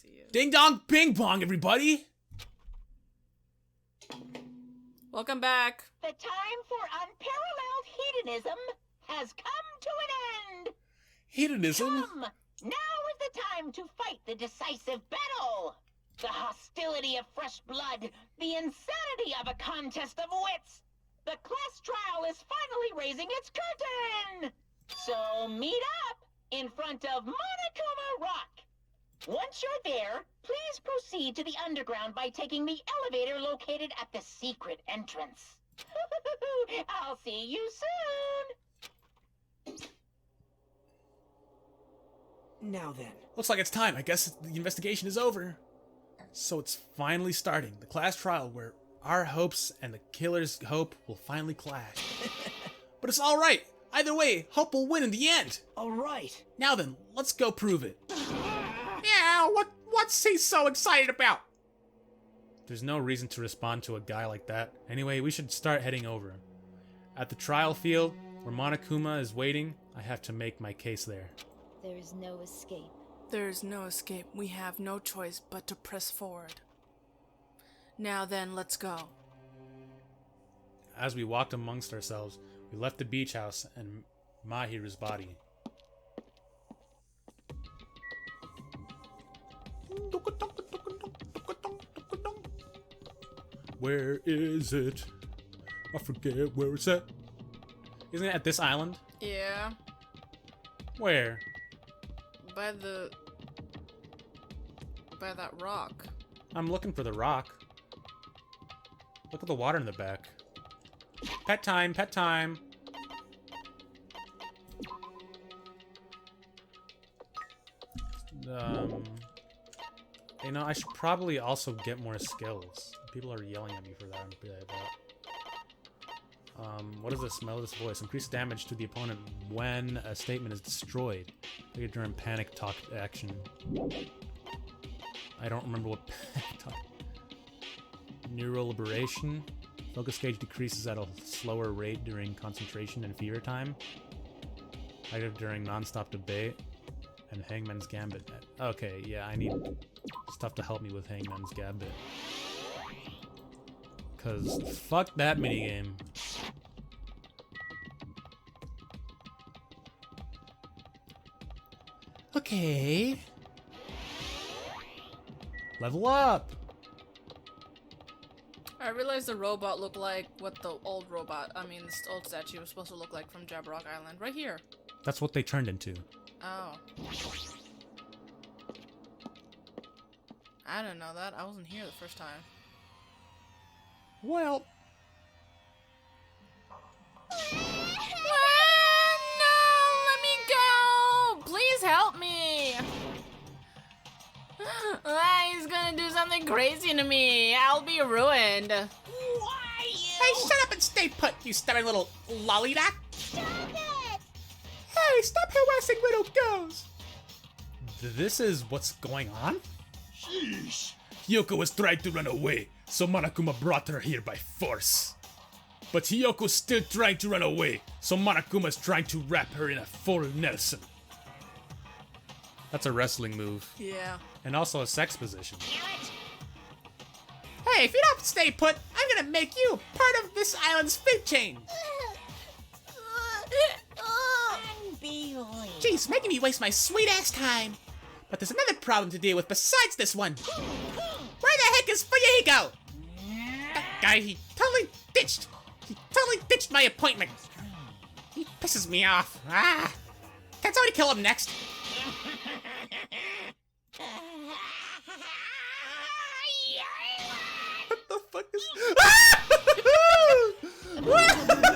he is. Ding dong, bing bong, everybody! Welcome back. The time for unparalleled hedonism has come to an end. Hedonism? Come, now is the time to fight the decisive battle. The hostility of fresh blood, the insanity of a contest of wits. The class trial is finally raising its curtain. So meet up in front of Monokuma Rock. Once you're there, please proceed to the underground by taking the elevator located at the secret entrance. I'll see you soon. Now then. Looks like it's time. I guess the investigation is over. So it's finally starting. The class trial where our hopes and the killer's hope will finally clash. But it's alright. Either way, hope will win in the end. Alright. Now then, let's go prove it. Yeah, what's he so excited about? There's no reason to respond to a guy like that. Anyway, we should start heading over. At the trial field, where Monokuma is waiting, I have to make my case there. There is no escape. There is no escape. We have no choice but to press forward. Now then, let's go. As we walked amongst ourselves, we left the beach house and Mahiru's body. Where is it? I forget where it's at. Isn't it at this island? Yeah. Where? By that rock. I'm looking for the rock. Look at the water in the back. Pet time, pet time. You know, I should probably also get more skills. People are yelling at me for that. I'm pretty bad at that. What is the smell of this voice? Increase damage to the opponent when a statement is destroyed. Take it during panic talk action. I don't remember what panic talk. Neural liberation. Focus gauge decreases at a slower rate during concentration and fear time. Active during non-stop debate. And Hangman's Gambit. Okay, yeah, I need stuff to help me with Hangman's Gambit. Cause fuck that minigame. Okay. Level up! I realized the robot looked like what the old this old statue was supposed to look like from Jabberwock Island. Right here. That's what they turned into. Oh. I didn't know that. I wasn't here the first time. Well... No! Let me go! Please help me! He's gonna do something crazy to me. I'll be ruined. Why you? Hey, shut up and stay put, you stubborn little lollydot! Stop it! Hey, stop harassing little girls! This is what's going on? Sheesh. Hiyoko was trying to run away, so Monokuma brought her here by force. But Hiyoko's still trying to run away, so Monokuma's trying to wrap her in a full Nelson. That's a wrestling move. Yeah. And also a sex position. Damn it! Hey, if you don't stay put, I'm gonna make you part of this island's fate chain. Unbelievable. Jeez, making me waste my sweet-ass time. But there's another problem to deal with besides this one. Where the heck is Fuyahiko? That guy, he totally ditched my appointment. He pisses me off. Ah. Can somebody kill him next? What the fuck is...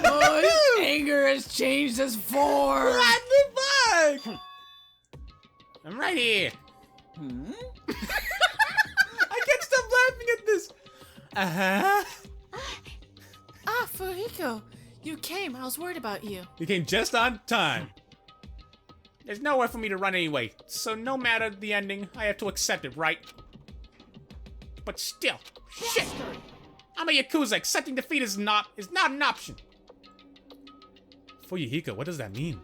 Oh, his anger has changed his form. What the fuck? I'm right here. I can't stop laughing at this. Uh-huh. Ah, Fuyahiko, you came. I was worried about you. You came just on time. There's nowhere for me to run anyway, so no matter the ending, I have to accept it, right? But still, shit! I'm a Yakuza. Accepting defeat is not an option. Fuyahiko, what does that mean?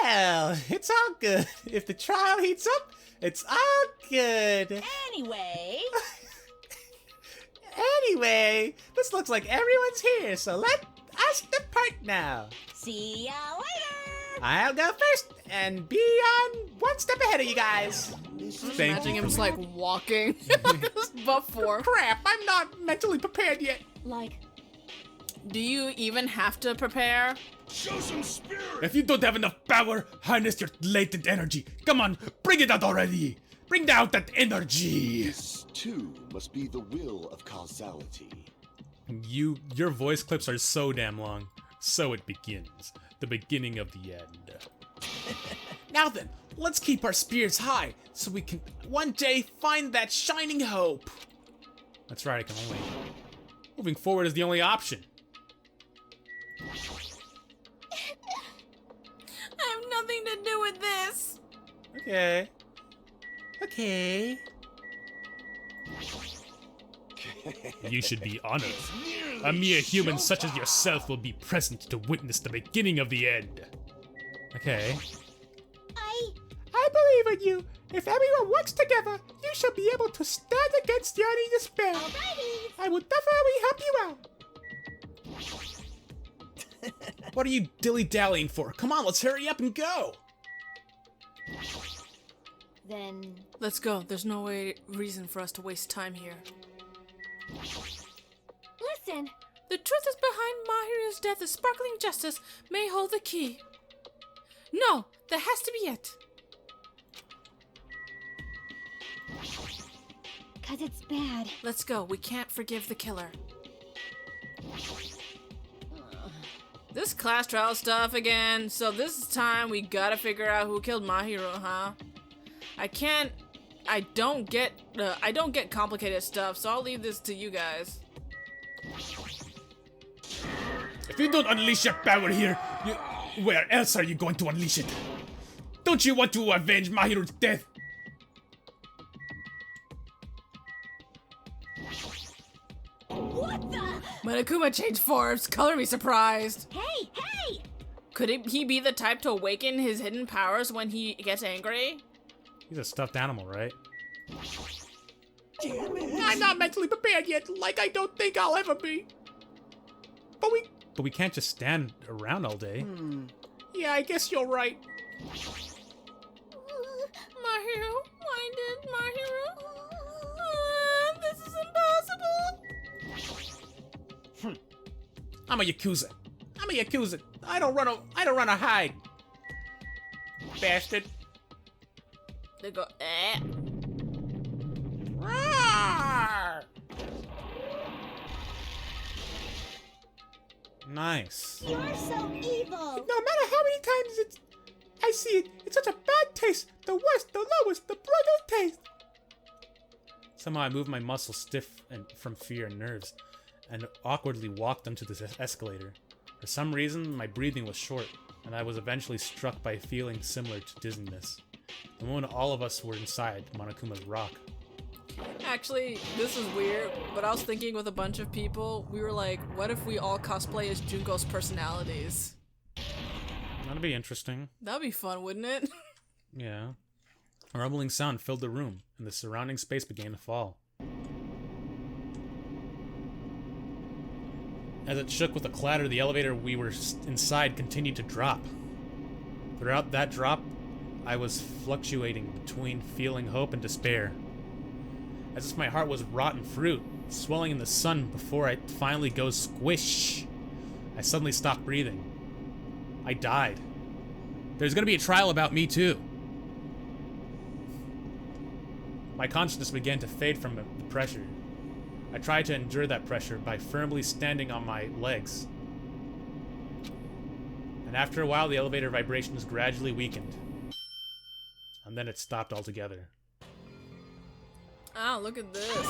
Well, it's all good. If the trial heats up, it's all good. Anyway, Anyway, this looks like everyone's here, so let us depart now. see ya later! I'll go first and be on one step ahead of you guys. Thank Imagine you. him just like walking before. Crap, I'm not mentally prepared yet. Like, Do you even have to prepare? If you don't have enough power, harness your latent energy. Come on, bring it out already. Bring out that energy. This, too, must be the will of causality. Your voice clips are so damn long. So it begins. The beginning of the end. Now then, let's keep our spirits high so we can one day find that shining hope. That's right, I can only... Moving forward is the only option. I have nothing to do with this. Okay. Okay. You should be honored. A mere human such as yourself will be present to witness the beginning of the end. Okay. I believe in you. If everyone works together, you shall be able to stand against the enemy despair. I will definitely help you out. What are you dilly-dallying for? Come on, let's hurry up and go. then Let's go. There's no reason for us to waste time here. listen. The truth is behind Mahiru's death. The sparkling justice may hold the key. No, that has to be it. Cause it's bad. Let's go. We can't forgive the killer. This class trial stuff again. So this time we gotta figure out who killed Mahiru, huh? I don't get complicated stuff, so I'll leave this to you guys. If you don't unleash your power here, where else are you going to unleash it? Don't you want to avenge Mahiru's death? What the? Monokuma changed forms. Color me surprised. Hey, hey! Could he be the type to awaken his hidden powers when he gets angry? He's a stuffed animal, right? I'm not mentally prepared yet, like I don't think I'll ever be. But we can't just stand around all day. Yeah, I guess you're right. Mahiru? Why did Mahiru? This is impossible. I'm a Yakuza. I don't run or hide. Bastard. They go, eh. Roar! Nice. You're so evil. No matter how many times I see it, it's such a bad taste. The worst, the lowest, the brutal taste. Somehow I moved my muscles stiff and from fear and nerves, and awkwardly walked onto this escalator. For some reason, my breathing was short, and I was eventually struck by a feeling similar to dizziness. The moment all of us were inside Monokuma's rock. Actually, this is weird, but I was thinking with a bunch of people, we were like, what if we all cosplay as Junko's personalities? That'd be interesting. That'd be fun, wouldn't it? Yeah. A rumbling sound filled the room, and the surrounding space began to fall. As it shook with a clatter, the elevator we were inside continued to drop. Throughout that drop, I was fluctuating between feeling hope and despair. As if my heart was rotten fruit, swelling in the sun before I finally goes squish. I suddenly stopped breathing. I died. There's gonna be a trial about me too. My consciousness began to fade from the pressure. I tried to endure that pressure by firmly standing on my legs. And after a while, the elevator vibrations gradually weakened. And then it stopped altogether. Oh, look at this.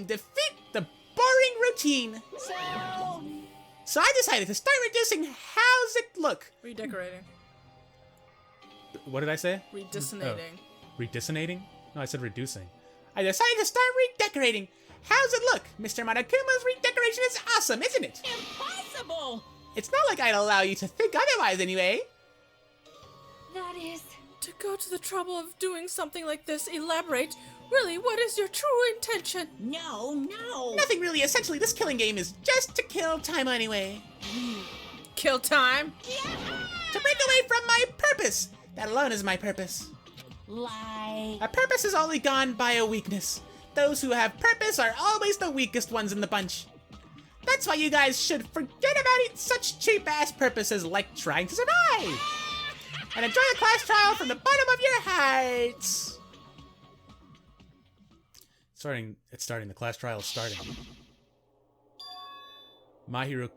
Defeat the boring routine. So I decided to start reducing how's it look. Redecorating. What did I say? Redissinating. Redissinating? No, I said reducing. I decided to start redecorating. How's it look? Mr. Monokuma's redecoration is awesome, isn't it? Impossible! It's not like I'd allow you to think otherwise anyway. That is... To go to the trouble of doing something like this, elaborate. Really, what is your true intention? No. Nothing really. Essentially, this killing game is just to kill time anyway. Kill time? To break away from my purpose. That alone is my purpose. Lie. A purpose is only gone by a weakness. Those who have purpose are always the weakest ones in the bunch. That's why you guys should forget about such cheap-ass purposes like trying to survive. And enjoy the class trial from the bottom of your hearts. It's starting. The class trial is starting. Mahiro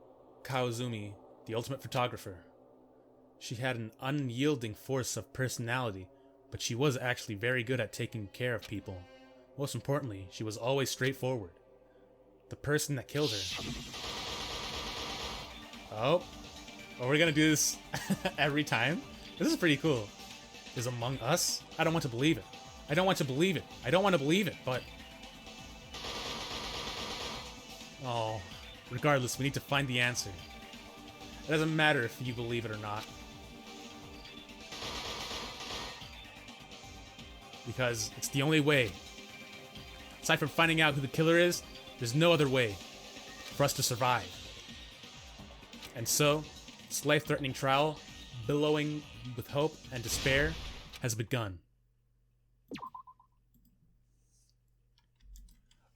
Kawazumi, the ultimate photographer. She had an unyielding force of personality, but she was actually very good at taking care of people. Most importantly, she was always straightforward. The person that killed her. Oh, we're gonna do this every time? This is pretty cool. Is Among Us? I don't want to believe it. I don't want to believe it, but... Oh, regardless, we need to find the answer. It doesn't matter if you believe it or not. Because it's the only way. Aside from finding out who the killer is, there's no other way for us to survive. And so, this life-threatening trial, billowing with hope and despair, has begun.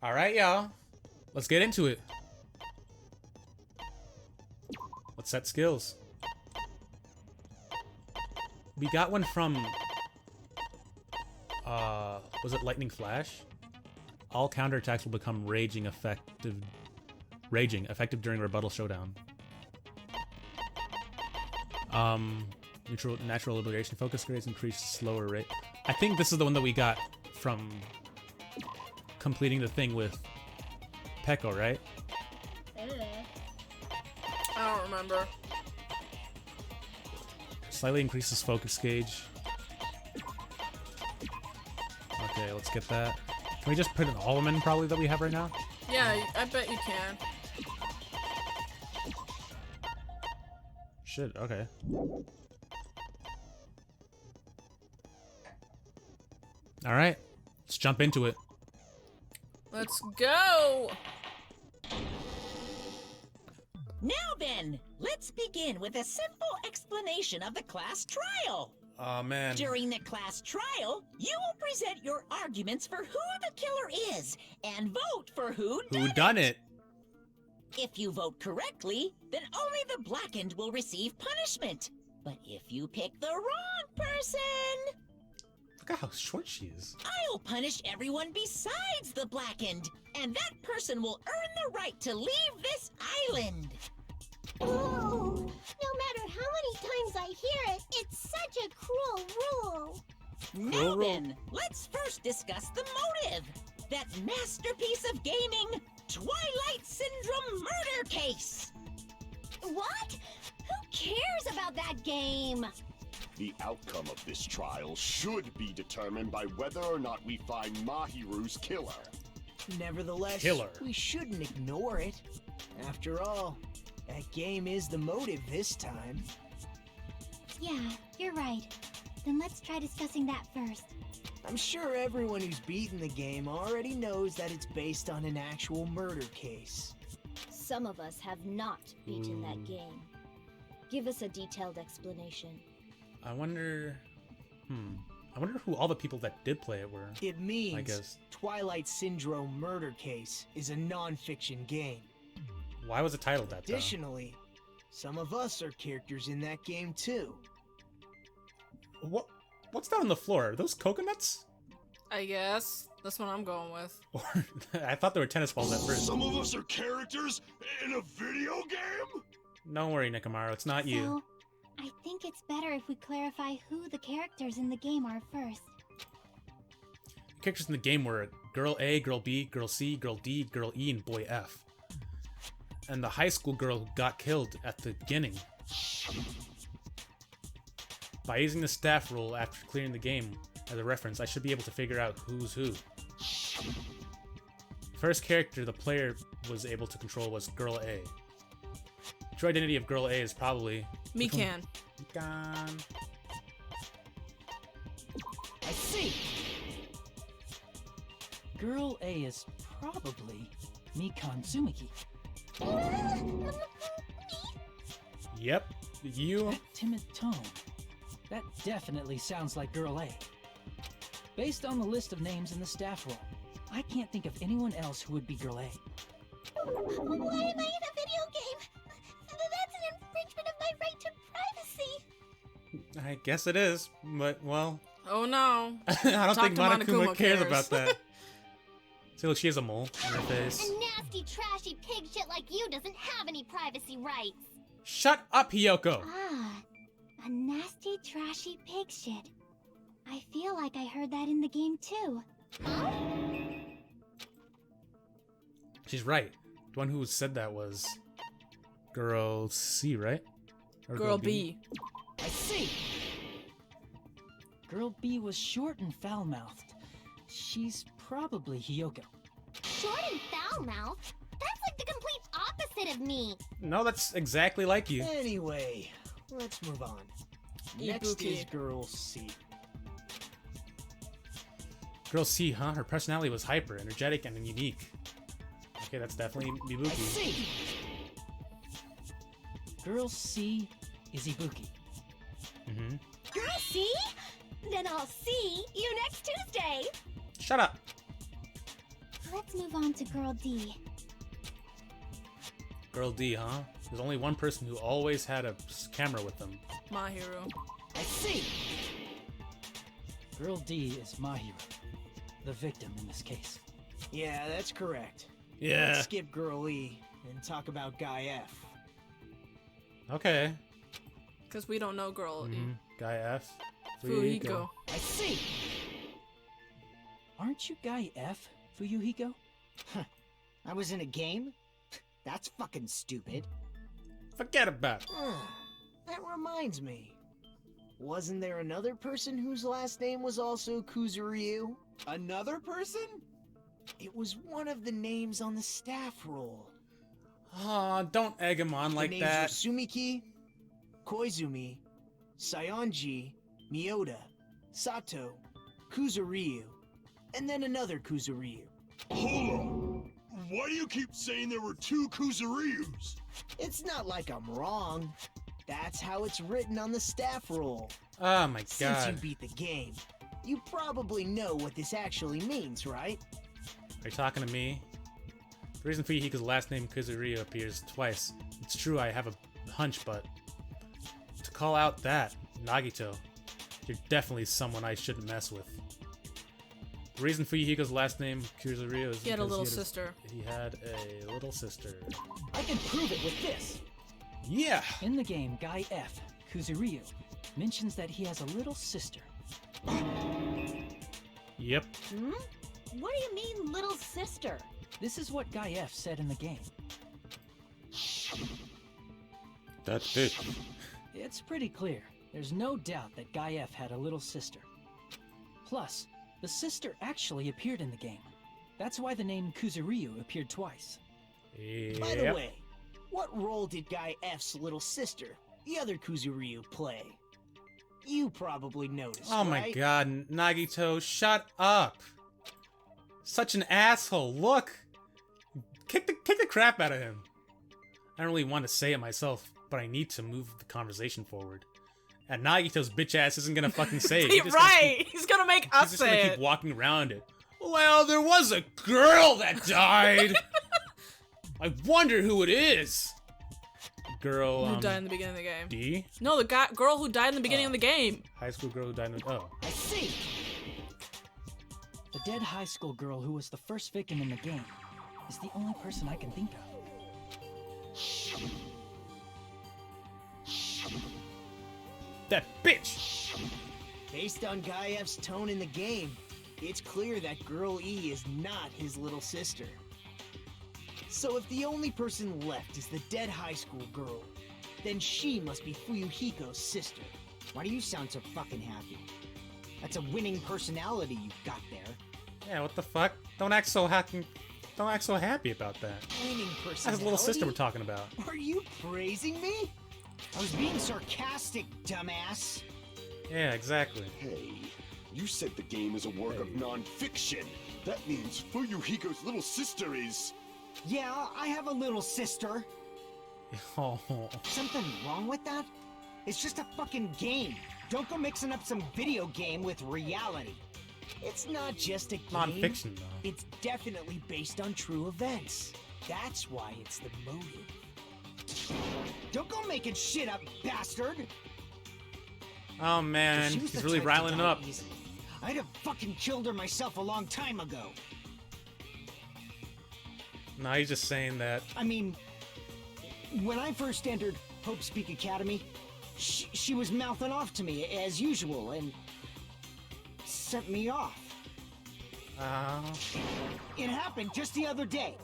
Alright, y'all. Let's get into it. Let's set skills. We got one from... was it Lightning Flash? All counterattacks will become raging effective during rebuttal showdown. Natural liberation focus grades increase slower rate. I think this is the one that we got from completing the thing with Peko, right? I don't remember. Slightly increases focus gauge. Okay, let's get that. Can we just put in all of them in, probably, that we have right now? Yeah, I bet you can. Shit, okay. Alright, let's jump into it. Let's go! Now then, let's begin with a simple explanation of the class trial. Oh man. During the class trial, you will present your arguments for who the killer is and vote for who done it? If you vote correctly, then only the blackened will receive punishment. But if you pick the wrong person, Look at how short she is. I'll punish everyone besides the blackened, and that person will earn the right to leave this island. Ooh, no matter how many times I hear it, it's such a cruel rule. Now then, let's first discuss the motive. That masterpiece of gaming, Twilight Syndrome murder case. What? Who cares about that game? The outcome of this trial should be determined by whether or not we find Mahiru's killer. Nevertheless, Killer. we shouldn't ignore it. After all, that game is the motive this time. Yeah, you're right. Then let's try discussing that first. I'm sure everyone who's beaten the game already knows that it's based on an actual murder case. Some of us have not beaten that game. Give us a detailed explanation. I wonder who all the people that did play it were. It means I guess. Twilight Syndrome Murder Case is a non-fiction game. Why was it titled that, though? Additionally, some of us are characters in that game too. What's that on the floor? Are those coconuts? I guess. That's what I'm going with. Or I thought they were tennis balls at first. Some of us are characters in a video game? Don't worry, Nikamaru, it's not you. So, I think it's better if we clarify who the characters in the game are first. The characters in the game were Girl A, Girl B, Girl C, Girl D, Girl E, and Boy F. And the high school girl who got killed at the beginning. By using the staff rule after clearing the game as a reference, I should be able to figure out who's who. First character the player was able to control was Girl A. True identity of Girl A is probably... Mikan. Mikan. I see. Girl A is probably Mikan Tsumiki. Yep, you. That timid tone. That definitely sounds like Girl A. Based on the list of names in the staff roll, I can't think of anyone else who would be Girl A. Why am I in a video game? That's an infringement of my right to privacy. I guess it is, but, well... Oh no. I don't Talk think to Monokuma Monokuma cares cares. about that. See, look, she has a mole on her face. A nasty, trashy pig shit like you doesn't have any privacy rights. Shut up, Hiyoko! Ah, a nasty, trashy pig shit. I feel like I heard that in the game too. Huh? She's right. The one who said that was... Girl C, right? Or Girl B. I see. Girl B was short and foul-mouthed. She's probably Hiyoko. Short and foul-mouthed? That's like the complete opposite of me. No, that's exactly like you. Anyway, let's move on. Next Ibuki. is Girl C. Girl C, huh? Her personality was hyper, energetic, and unique. Okay, that's definitely I Ibuki. see. Girl C is Ibuki. Mm-hmm. Girl C? Then I'll see you next Tuesday. Shut up! Let's move on to Girl D. Girl D, huh? There's only one person who always had a camera with them. Mahiru. I see. Girl D is Mahiru, the victim in this case. Yeah, that's correct. Yeah. Let's skip Girl E and talk about Guy F. Okay. Because we don't know Girl Mhm. Guy F. Fuyuhiko. I see. Aren't you Guy F, Fuyuhiko? I was in a game? That's fucking stupid. Forget about it. That reminds me. Wasn't there another person whose last name was also Kuzuryu? Another person? It was one of the names on the staff roll. Aw, don't egg him on like the names that. were Sumiki, Koizumi, Sayonji, Miyoda, Sato, Kuzuryu, and then another Kuzuryu. Hold on. Why do you keep saying there were two Kuzuryus? It's not like I'm wrong. That's how it's written on the staff roll. Oh my Since you god. beat the game, you probably know what this actually means, right? Are you talking to me? The reason Fuyuhiko's last name Kuzuryu appears twice. It's true I have a hunch, but... To call out that, Nagito, you're definitely someone I shouldn't mess with. The reason Fuyuhiko's last name Kuzuryu is He had a because little sister. He had a little sister. I can prove it with this. Yeah! In the game, Guy F, Kuzuryu, mentions that he has a little sister. Yep. What do you mean, little sister? This is what Guy F said in the game. That's it. It's pretty clear. There's no doubt that Guy F had a little sister. Plus, the sister actually appeared in the game. That's why the name Kuzuryu appeared twice. By the way, what role did Guy F's little sister, the other Kuzuryu, play? You probably noticed, Oh my right? god, Nagito, shut up! Such an asshole, look! Kick the crap out of him. I don't really want to say it myself, but I need to move the conversation forward. And Nagito's bitch ass isn't gonna fucking say it. He's just gonna Right! He's gonna make He's us just gonna say keep it. walking around it. Well, there was a girl that died! I wonder who it is! Girl, Who died in the beginning of the game? D? No, the girl who died in the beginning of the game. High school girl who died in the... Oh. I see! The dead high school girl who was the first victim in the game is the only person I can think of. That bitch! Based on Guy F's tone in the game, it's clear that Girl E is not his little sister. So if the only person left is the dead high school girl, then she must be Fuyuhiko's sister. Why do you sound so fucking happy? That's a winning personality you've got there. Yeah, what the fuck? Don't act so don't act so happy about that. Winning That's personality? his little sister we're talking about. Are you praising me? I was being sarcastic, dumbass. Yeah, exactly. Hey, you said the game is a work of non-fiction. That means Fuyuhiko's little sister is... Yeah, I have a little sister. Oh. Something wrong with that? It's just a fucking game. Don't go mixing up some video game with reality. It's not just a game. Non-fiction, though. It's definitely based on true events. That's why it's the motive. Don't go making shit up, bastard! Oh man, If she was he's the really type to riling it die up. easily, I'd have fucking killed her myself a long time ago. No, he's just saying that. I mean, when I first entered Hope Speak Academy, she was mouthing off to me as usual and sent me off. It happened just the other day.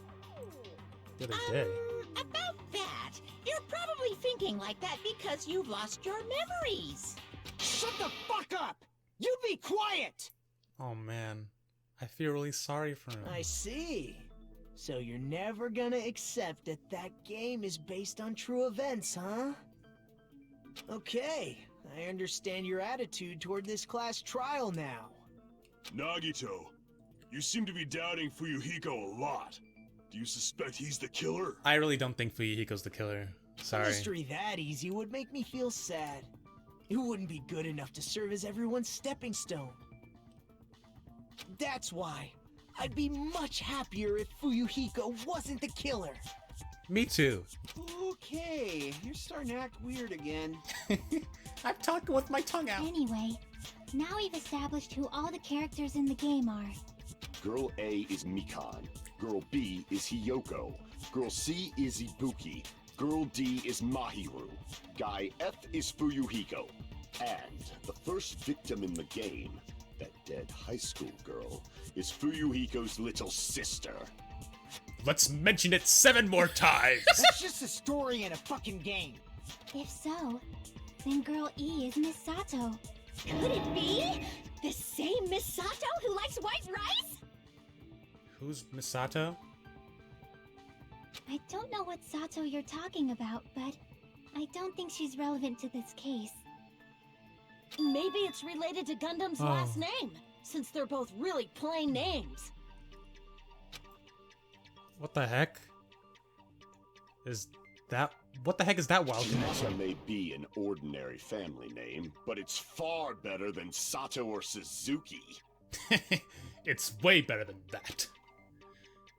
The other day. About that, you're probably thinking like that because you've lost your memories. Shut the fuck up! You be quiet! Oh man, I feel really sorry for him. I see. So you're never gonna accept that that game is based on true events, huh? Okay, I understand your attitude toward this class trial now. Nagito, you seem to be doubting Fuyuhiko a lot. Do you suspect he's the killer? I really don't think Fuyuhiko's the killer. A Sorry. mystery that easy would make me feel sad. It wouldn't be good enough to serve as everyone's stepping stone. That's why I'd be much happier if Fuyuhiko wasn't the killer. Me too. Okay, you're starting to act weird again. I'm talking with my tongue out. Anyway, now we've established who all the characters in the game are. Girl A is Mikan. Girl B is Hiyoko. Girl C is Ibuki. Girl D is Mahiru. Guy F is Fuyuhiko. And the first victim in the game, that dead high school girl, is Fuyuhiko's little sister. Let's mention it 7 more times. That's just a story in a fucking game. If so, then Girl E is Miss Sato. Could it be? The same Miss Sato who likes white rice? Who's Misato? I don't know what Sato you're talking about, but I don't think she's relevant to this case. Maybe it's related to Gundam's Oh. last name, since they're both really plain names. What the heck? Is that... What the heck is that wild Masa connection? may be an ordinary family name, but it's far better than Sato or Suzuki. It's way better than that.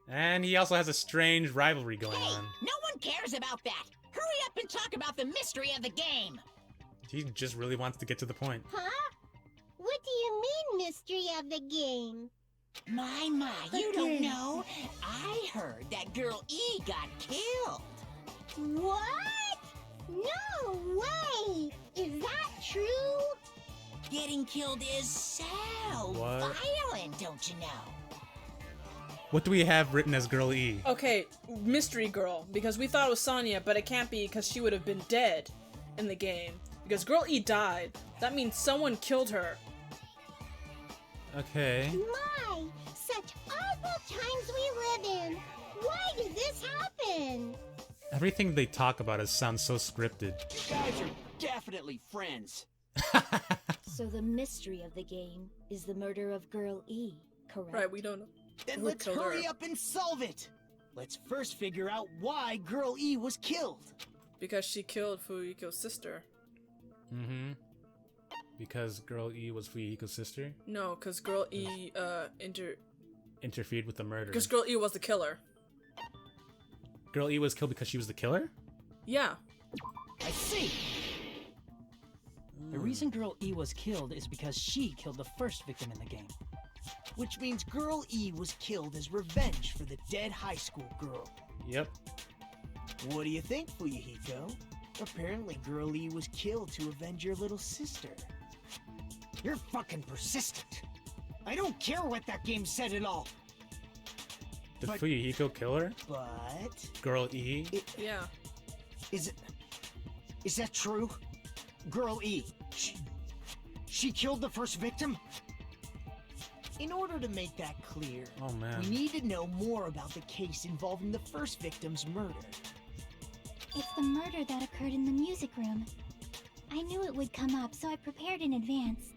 And he also has a strange rivalry going Hey, on. no one cares about that. Hurry up and talk about the mystery of the game. He just really wants to get to the point. Huh? What do you mean, mystery of the game? My, you don't know. I heard that Girl E got killed. What? No way! Is that true? Getting killed is so What? violent, don't you know? What do we have written as Girl E? Okay, mystery girl, because we thought it was Sonya, but it can't be because she would have been dead in the game. Because Girl E died. That means someone killed her. Okay. My, such awful times we live in. Why did this happen? Everything they talk about sounds so scripted. You guys are definitely friends. So the mystery of the game is the murder of Girl E, correct? Right, we don't know. Then Who let's killed hurry her? up and solve it. Let's first figure out why Girl E was killed. Because she killed Fuyuhiko's sister. Mm-hmm. Because Girl E was Fuyuhiko's sister? No, because Girl E, Interfered with the murder. because Girl E was the killer. Girl E was killed because she was the killer? Yeah. I see. The reason Girl E was killed is because she killed the first victim in the game. Which means Girl E was killed as revenge for the dead high school girl. Yep. What do you think, Fuyuhiko? Apparently Girl E was killed to avenge your little sister. You're fucking persistent. I don't care what that game said at all. Did But- Fuyuhiko kill her? But Girl E? Yeah. is that true? Girl E, she killed the first victim? In order to make that clear, Oh man. we need to know more about the case involving the first victim's murder. It's the murder that occurred in the music room. I knew it would come up, so I prepared in advance.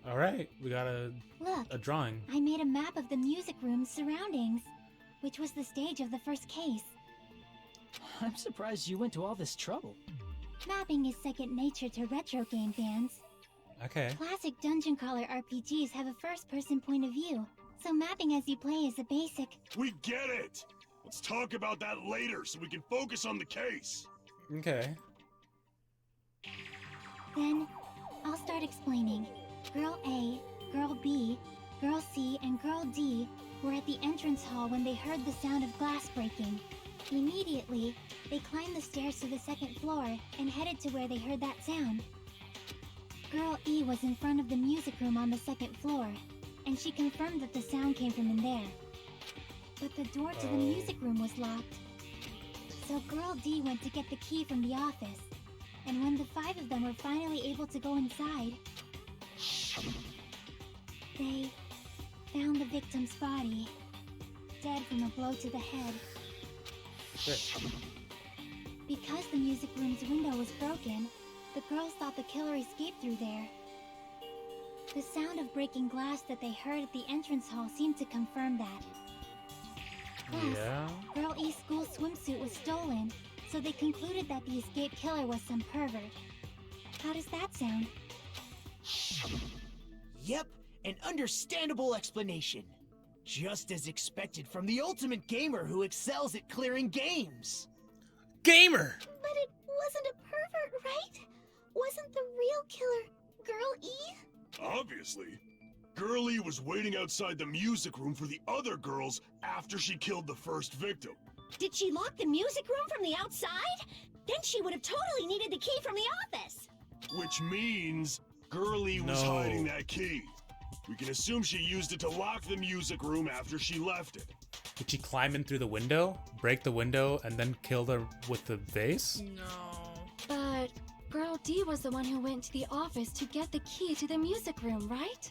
All right, we got a Look, drawing. I made a map of the music room's surroundings, which was the stage of the first case. I'm surprised you went to all this trouble. Mapping is second nature to retro game fans. Okay. Classic dungeon crawler RPGs have a first-person point of view, so mapping as you play is a basic. We get it! Let's talk about that later so we can focus on the case. Okay. Then, I'll start explaining. Girl A, Girl B, Girl C, and Girl D were at the entrance hall when they heard the sound of glass breaking. Immediately, they climbed the stairs to the second floor and headed to where they heard that sound. Girl E was in front of the music room on the second floor, and she confirmed that the sound came from in there. But the door to the music room was locked. So Girl D went to get the key from the office, and when the 5 of them were finally able to go inside, they found the victim's body, dead from a blow to the head. Shit. Because the music room's window was broken, the girls thought the killer escaped through there. The sound of breaking glass that they heard at the entrance hall seemed to confirm that. Plus, Yeah. Girl E's school swimsuit was stolen, so they concluded that the escaped killer was some pervert. How does that sound? Yep, an understandable explanation. Just as expected from the ultimate gamer who excels at clearing games. Gamer. But it wasn't a pervert, right? Wasn't the real killer Girl E? Obviously. Girlie was waiting outside the music room for the other girls after she killed the first victim. Did she lock the music room from the outside? Then she would have totally needed the key from the office. Which means Girlie was No. hiding that key. We can assume she used it to lock the music room after she left it. Did she climb in through the window, break the window, and then kill her with the vase? No. But Girl D was the one who went to the office to get the key to the music room, right?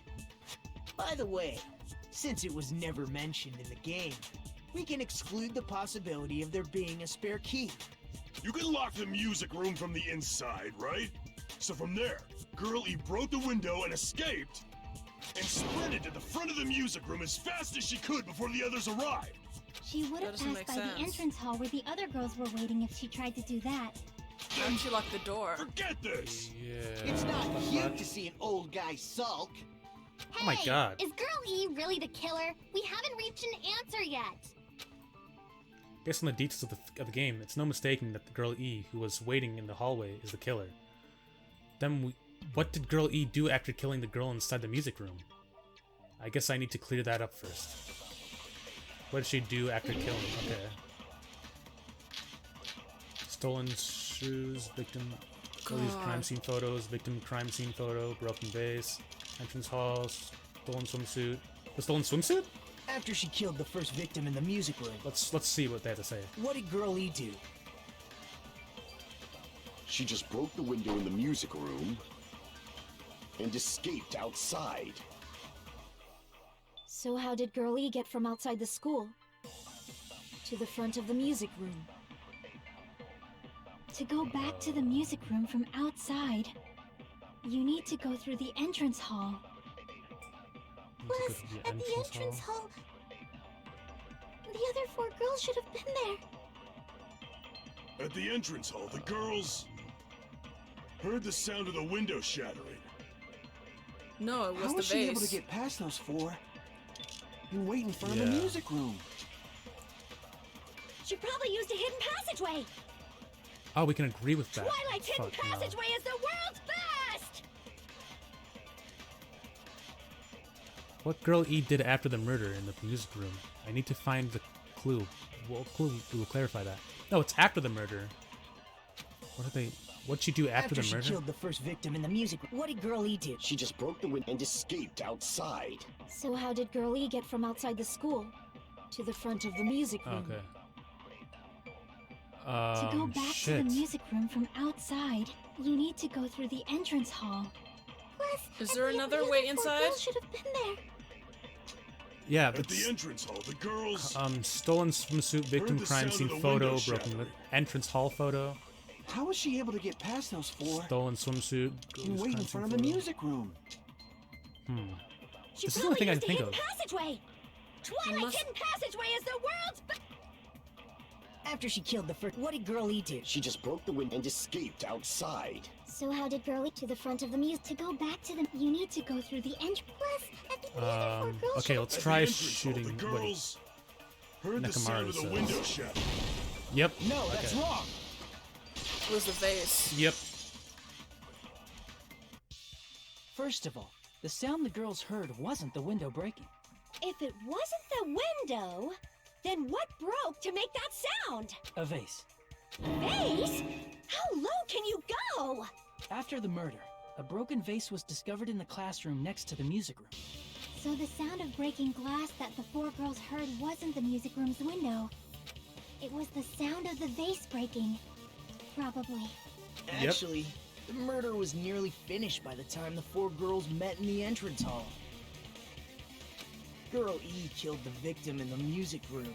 By the way, since it was never mentioned in the game, we can exclude the possibility of there being a spare key. You can lock the music room from the inside, right? So from there, Girlie broke the window and escaped, and sprinted to the front of the music room as fast as she could before the others arrived. She would That have doesn't passed make by sense. the entrance hall where the other girls were waiting if she tried to do that. How did she lock the door? Forget this! Yeah. It's not But- cute to see an old guy sulk. Oh my god. Is Girl E really the killer? We haven't reached an answer yet. Based on the details of the game, it's no mistaking that the girl E who was waiting in the hallway is the killer. Then what did girl E do after killing the girl inside the music room? I guess I need to clear that up first. What did she do after killing? Okay. Stolen shoes, victim. All these crime God. scene photos, victim crime scene photo, broken vase, entrance hall, stolen swimsuit. The stolen swimsuit? After she killed the first victim in the music room, Let's see what they have to say. what did Girl E do? She just broke the window in the music room and escaped outside. So how did Girl E get from outside the school to the front of the music room? To go back to the music room from outside, you need to go through the entrance hall. Need to go Plus, to at the entrance hall, the other 4 girls should have been there. At the entrance hall, the girls heard the sound of the window shattering. No, it was How the was she able to vase. get past those 4 and wait in front of the Yeah. music room? She probably used a hidden passageway. Oh, we can agree with that. Twilight's hidden Fuck no. passageway is the world's best! What girl E did after the murder in the music room? I need to find the clue. What clue will clarify that? No, it's after the murder. What'd she do after the she murder? killed the first victim in the music room, what did Girl E do? She just broke the window and escaped outside. So how did Girl E get from outside the school to the front of the music room? Okay. To go back shit. to the music room from outside, you need to go through the entrance hall. Plus, Is there another way inside? Should have been there. Yeah, At but the entrance hall, the girls. stolen swimsuit, victim Heard the crime sound scene of the photo, window broken shattering. entrance hall photo, How was she able to get past those four stolen swimsuit. and wait in front of the music room? She This is the only probably thing I used can think a of. hidden passageway. Twilight must- Hidden Passageway is the world's After she killed the first, what did Girl E do? She just broke the window and escaped outside. So how did Girl to the front of the muse? To go back to the, you need to go through the entrance. Plus, at the other four girls Okay, should- let's At try the entrance hall, shooting. the Wait. girls. Heard the Nekomaru sound of the says. window shattering. Yep. No, that's Okay. wrong. It was the vase. Yep. First of all, the sound the girls heard wasn't the window breaking. If it wasn't the window, then what broke to make that sound? A vase. Vase? How low can you go? After the murder, a broken vase was discovered in the classroom next to the music room. So the sound of breaking glass that the four girls heard wasn't the music room's window. It was the sound of the vase breaking. Probably. Actually, the murder was nearly finished by the time the four girls met in the entrance hall. Girl E killed the victim in the music room,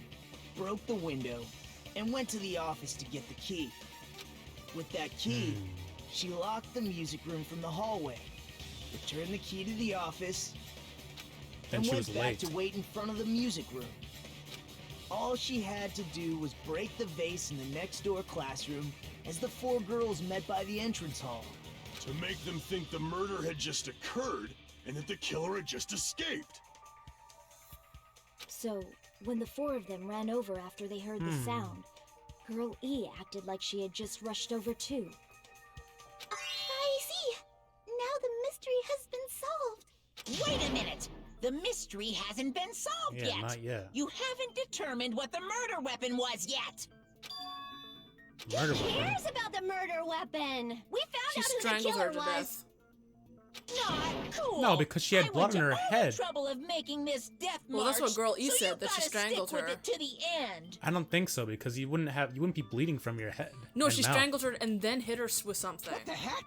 broke the window, and went to the office to get the key. With that key, she locked the music room from the hallway, returned the key to the office, Then and she went was back late. to wait in front of the music room. All she had to do was break the vase in the next door classroom as the four girls met by the entrance hall. To make them think the murder had just occurred and that the killer had just escaped. So, when the four of them ran over after they heard the sound, Girl E acted like she had just rushed over too. I see. Now the mystery has been solved. Wait a minute! The mystery hasn't been solved Yeah, yet. not yet. You haven't determined what the murder weapon was yet. Murder Who weapon. cares about the murder weapon? We found She out who the strangled killer her to was. death. Not cool. No, because she had I blood went in to her all head. The trouble of making this death Well, that's what march, Girl E so said, you that she gotta strangled stick with her. it to the end. I don't think so because you wouldn't be bleeding from your head. No, and she mouth. strangled her and then hit her with something. What the heck?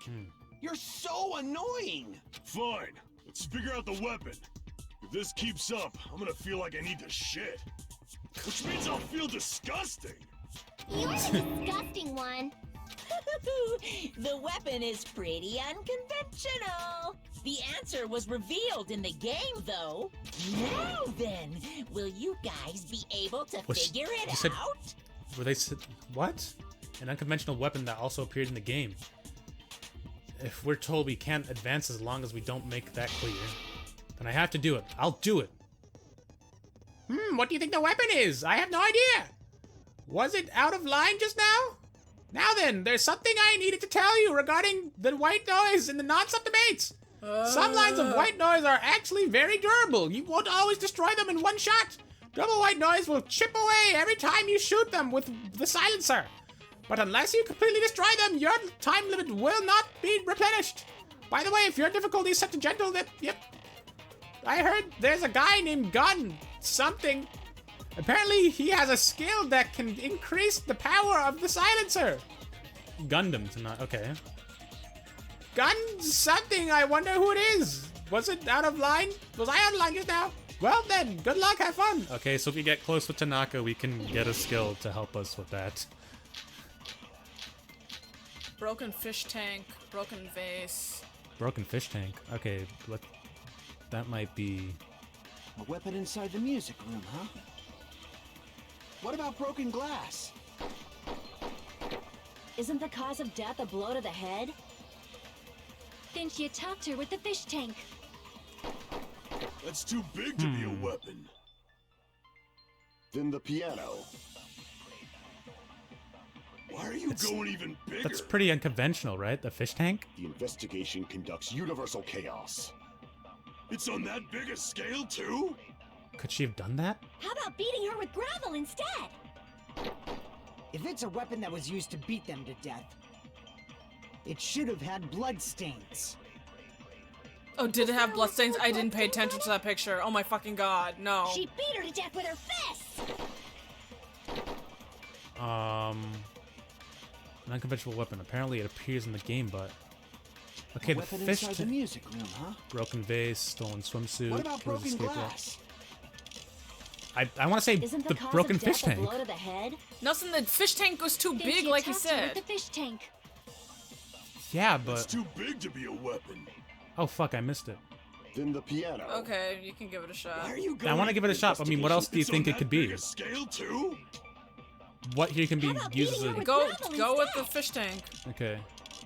You're so annoying. Fine. Let's figure out the weapon. If this keeps up, I'm gonna feel like I need to shit. Which means I'll feel disgusting. You're the disgusting one. The weapon is pretty unconventional. The answer was revealed in the game, though. Now then, will you guys be able to Was- figure it you said- out? Were they said what? An unconventional weapon that also appeared in the game. If we're told we can't advance as long as we don't make that clear, then I have to do it. I'll do it. What do you think the weapon is? I have no idea. Was it out of line just now? Now then, there's something I needed to tell you regarding the white noise in the non-stop debates. Some lines of white noise are actually very durable. You won't always destroy them in one shot. Double white noise will chip away every time you shoot them with the silencer. But unless you completely destroy them, your time limit will not be replenished. By the way, if your difficulty is set to gentle, yep. I heard there's a guy named Gun something. Apparently, he has a skill that can increase the power of the silencer. Gundam tonight, okay. Gun something, I wonder who it is. Was it out of line? Was I out of line just now? Well then, good luck, have fun. Okay, so if we get close with Tanaka, we can get a skill to help us with that. Broken fish tank, broken vase. Broken fish tank. Okay, that might be... A weapon inside the music room, huh? What about broken glass? Isn't the cause of death a blow to the head? Then she attacked her with the fish tank. That's too big to be a weapon. Then the piano. Why are you going even bigger? That's pretty unconventional, right? The fish tank? The investigation conducts universal chaos. It's on that big a scale, too? Could she have done that? How about beating her with gravel instead? If it's a weapon that was used to beat them to death, it should have had blood stains. Oh, did it have bloodstains? I didn't pay attention to that picture. Oh my fucking god, no. She beat her to death with her fists. An unconventional weapon. Apparently it appears in the game, but... Okay, A the weapon fish inside the tank. music room, huh? Broken vase, stolen swimsuit. What about killer's broken escape route. glass? I want to say Isn't the the cause broken of fish death a tank. blow to the head? Nelson, the fish tank was too Then big, she like you attacked her said. with the fish tank. Yeah, It's but too big to be a weapon. oh fuck, I missed it. Then the piano. Okay, you can give it a shot. Why are you I going? want to give it a shot. I mean, what else do you It's on think it that could big be? a scale too? What here can be How about used as beating her a with Go gravel with the instead? fish tank. okay?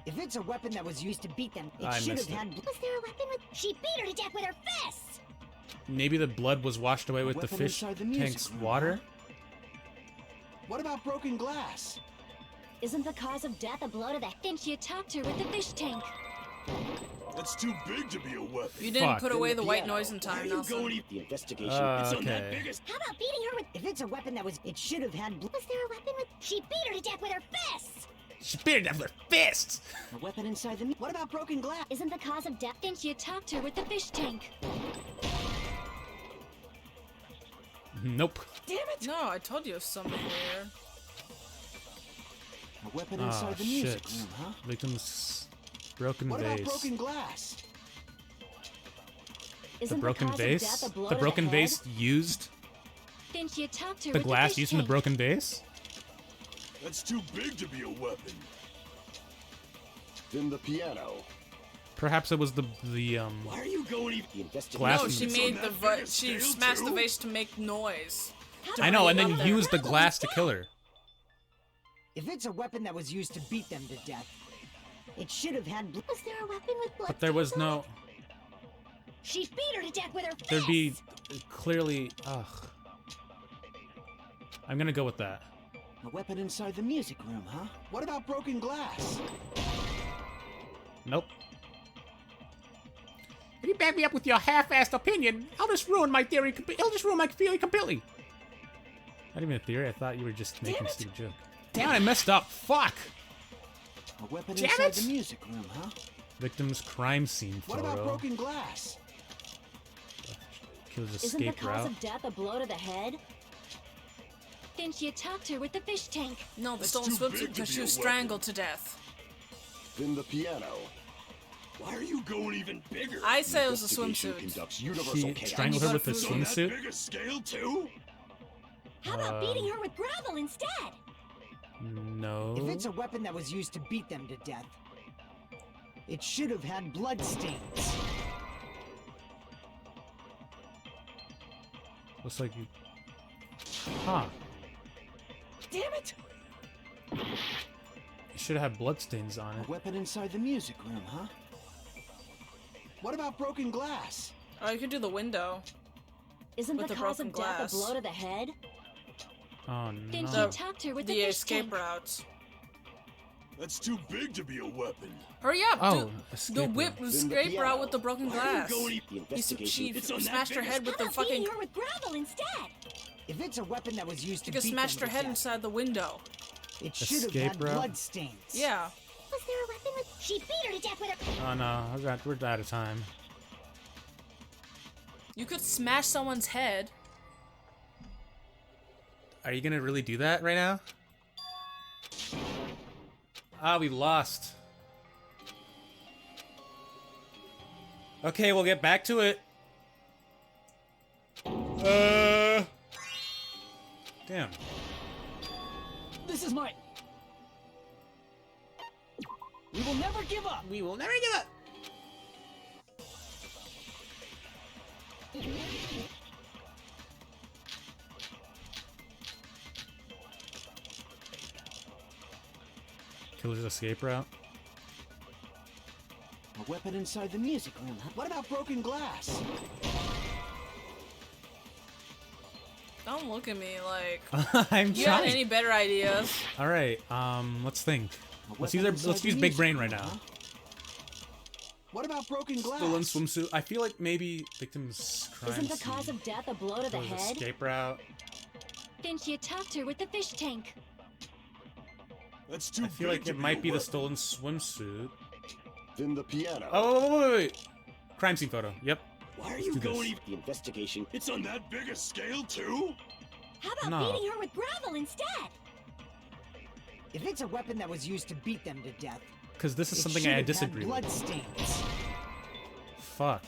If it's a weapon that was used to beat them, it I should have missed it. had. Was there a weapon with? She beat her to death with her fists. Maybe the blood was washed away with the weapon fish inside the music tank's room, water. What about broken glass? Isn't the cause of death a blow to the head? Then she attacked her with the fish tank. That's too big to be a weapon. You didn't Fuck. put away Then the the white piano. noise in Why are time, you Nelson. going? The investigation. It's on that Okay. big a How about beating her with? If it's a weapon that was, it should have had. Was there a weapon with? She beat her to death with her fists. She beat it with her fists. A weapon inside the. What about broken glass? Isn't the cause of death? Then she attacked her with the fish tank. Nope. Damn it! No, I told you it was something weird. A weapon Oh inside the music shit. room, huh? Victims broken What about vase. broken glass? The Isn't broken cause of vase. death a blow The to broken head? vase used Then she attacked her the with glass the fish used in the tank. broken vase. That's too big to be a weapon. Then the piano. Perhaps it was the Why are you going? The investigation. Glass No, and- she It's made on the that big a she scale, smashed the too? vase to make noise. I know, and then Up there. used the glass to kill her. If it's a weapon that was used to beat them to death, it should have had. Was there a weapon with blood? But there was stains on no. it? She beat her to death with her fists. There'd be clearly. Ugh. I'm gonna go with that. A weapon inside the music room, huh? What about broken glass? Nope. If you back me up with your half-assed opinion, I'll just ruin my theory. I'll just ruin my theory completely. Not even a theory. I thought you were just making a stupid joke. Damn it! I messed up. Fuck. A weapon Damn inside it! the music room, huh? Victim's crime scene What photo. about broken glass? Killer's Isn't the escape cause route. of death a blow to the head? Then she attacked her with the fish tank. No, the That's stolen too big swimsuit to because be she a was weapon. strangled to death. Then the piano. Why are you going even bigger? I said it was a Investigation swimsuit. conducts universal She chaos. strangled You her gotta with a prove It's on that swimsuit. big a scale too? How about beating her with gravel instead? No. If it's a weapon that was used to beat them to death, it should have had blood stains. Looks like you. Huh. Damn it! You should have had bloodstains on A it. weapon inside the music room, huh? What about broken glass? Oh, you can do the window. Isn't With the the cause broken of death glass. a blow to the head? Oh Then she no. attacked her with the The fish escape tank. routes. That's too big to be a weapon. Hurry up! Oh, do the escape whip route. escape piano. route with the broken Why are you glass. going? The She investigation. It's on that smashed her big a head with How the about beating fucking. her with gravel instead? If it's a weapon that was used She to just beat smashed her them to head death, inside the window. it should have Escape had route? blood stains. Yeah. Was there a weapon with? She beat her to death with her. Oh no, we're out of time. You could smash someone's head. Are you gonna really do that right now? Ah, we lost. Okay, we'll get back to it. Damn. This is my. We will never give up. We will never give up. Killer's escape route. A weapon inside the music room, huh? What about broken glass? Don't look at me like. I'm You got trying. any better ideas? All right. Let's think. A Let's weapon use inside the big music brain room, right now. huh? What about broken glass? Stolen swimsuit. I feel like maybe victim's crime Isn't the scene. cause of death a blow to the Killer's head? escape route. Then she attacked her with the fish tank. That's too I feel big like to it be might a be the weapon. stolen swimsuit. Then the piano. Oh, wait. Crime scene photo. Yep. Why are you do this. going even? The investigation. It's on that big a scale too? How about No. beating her with gravel instead? If it's a weapon that was used to beat them to death, Because this is it something should I have disagree had blood with. stains. Fuck.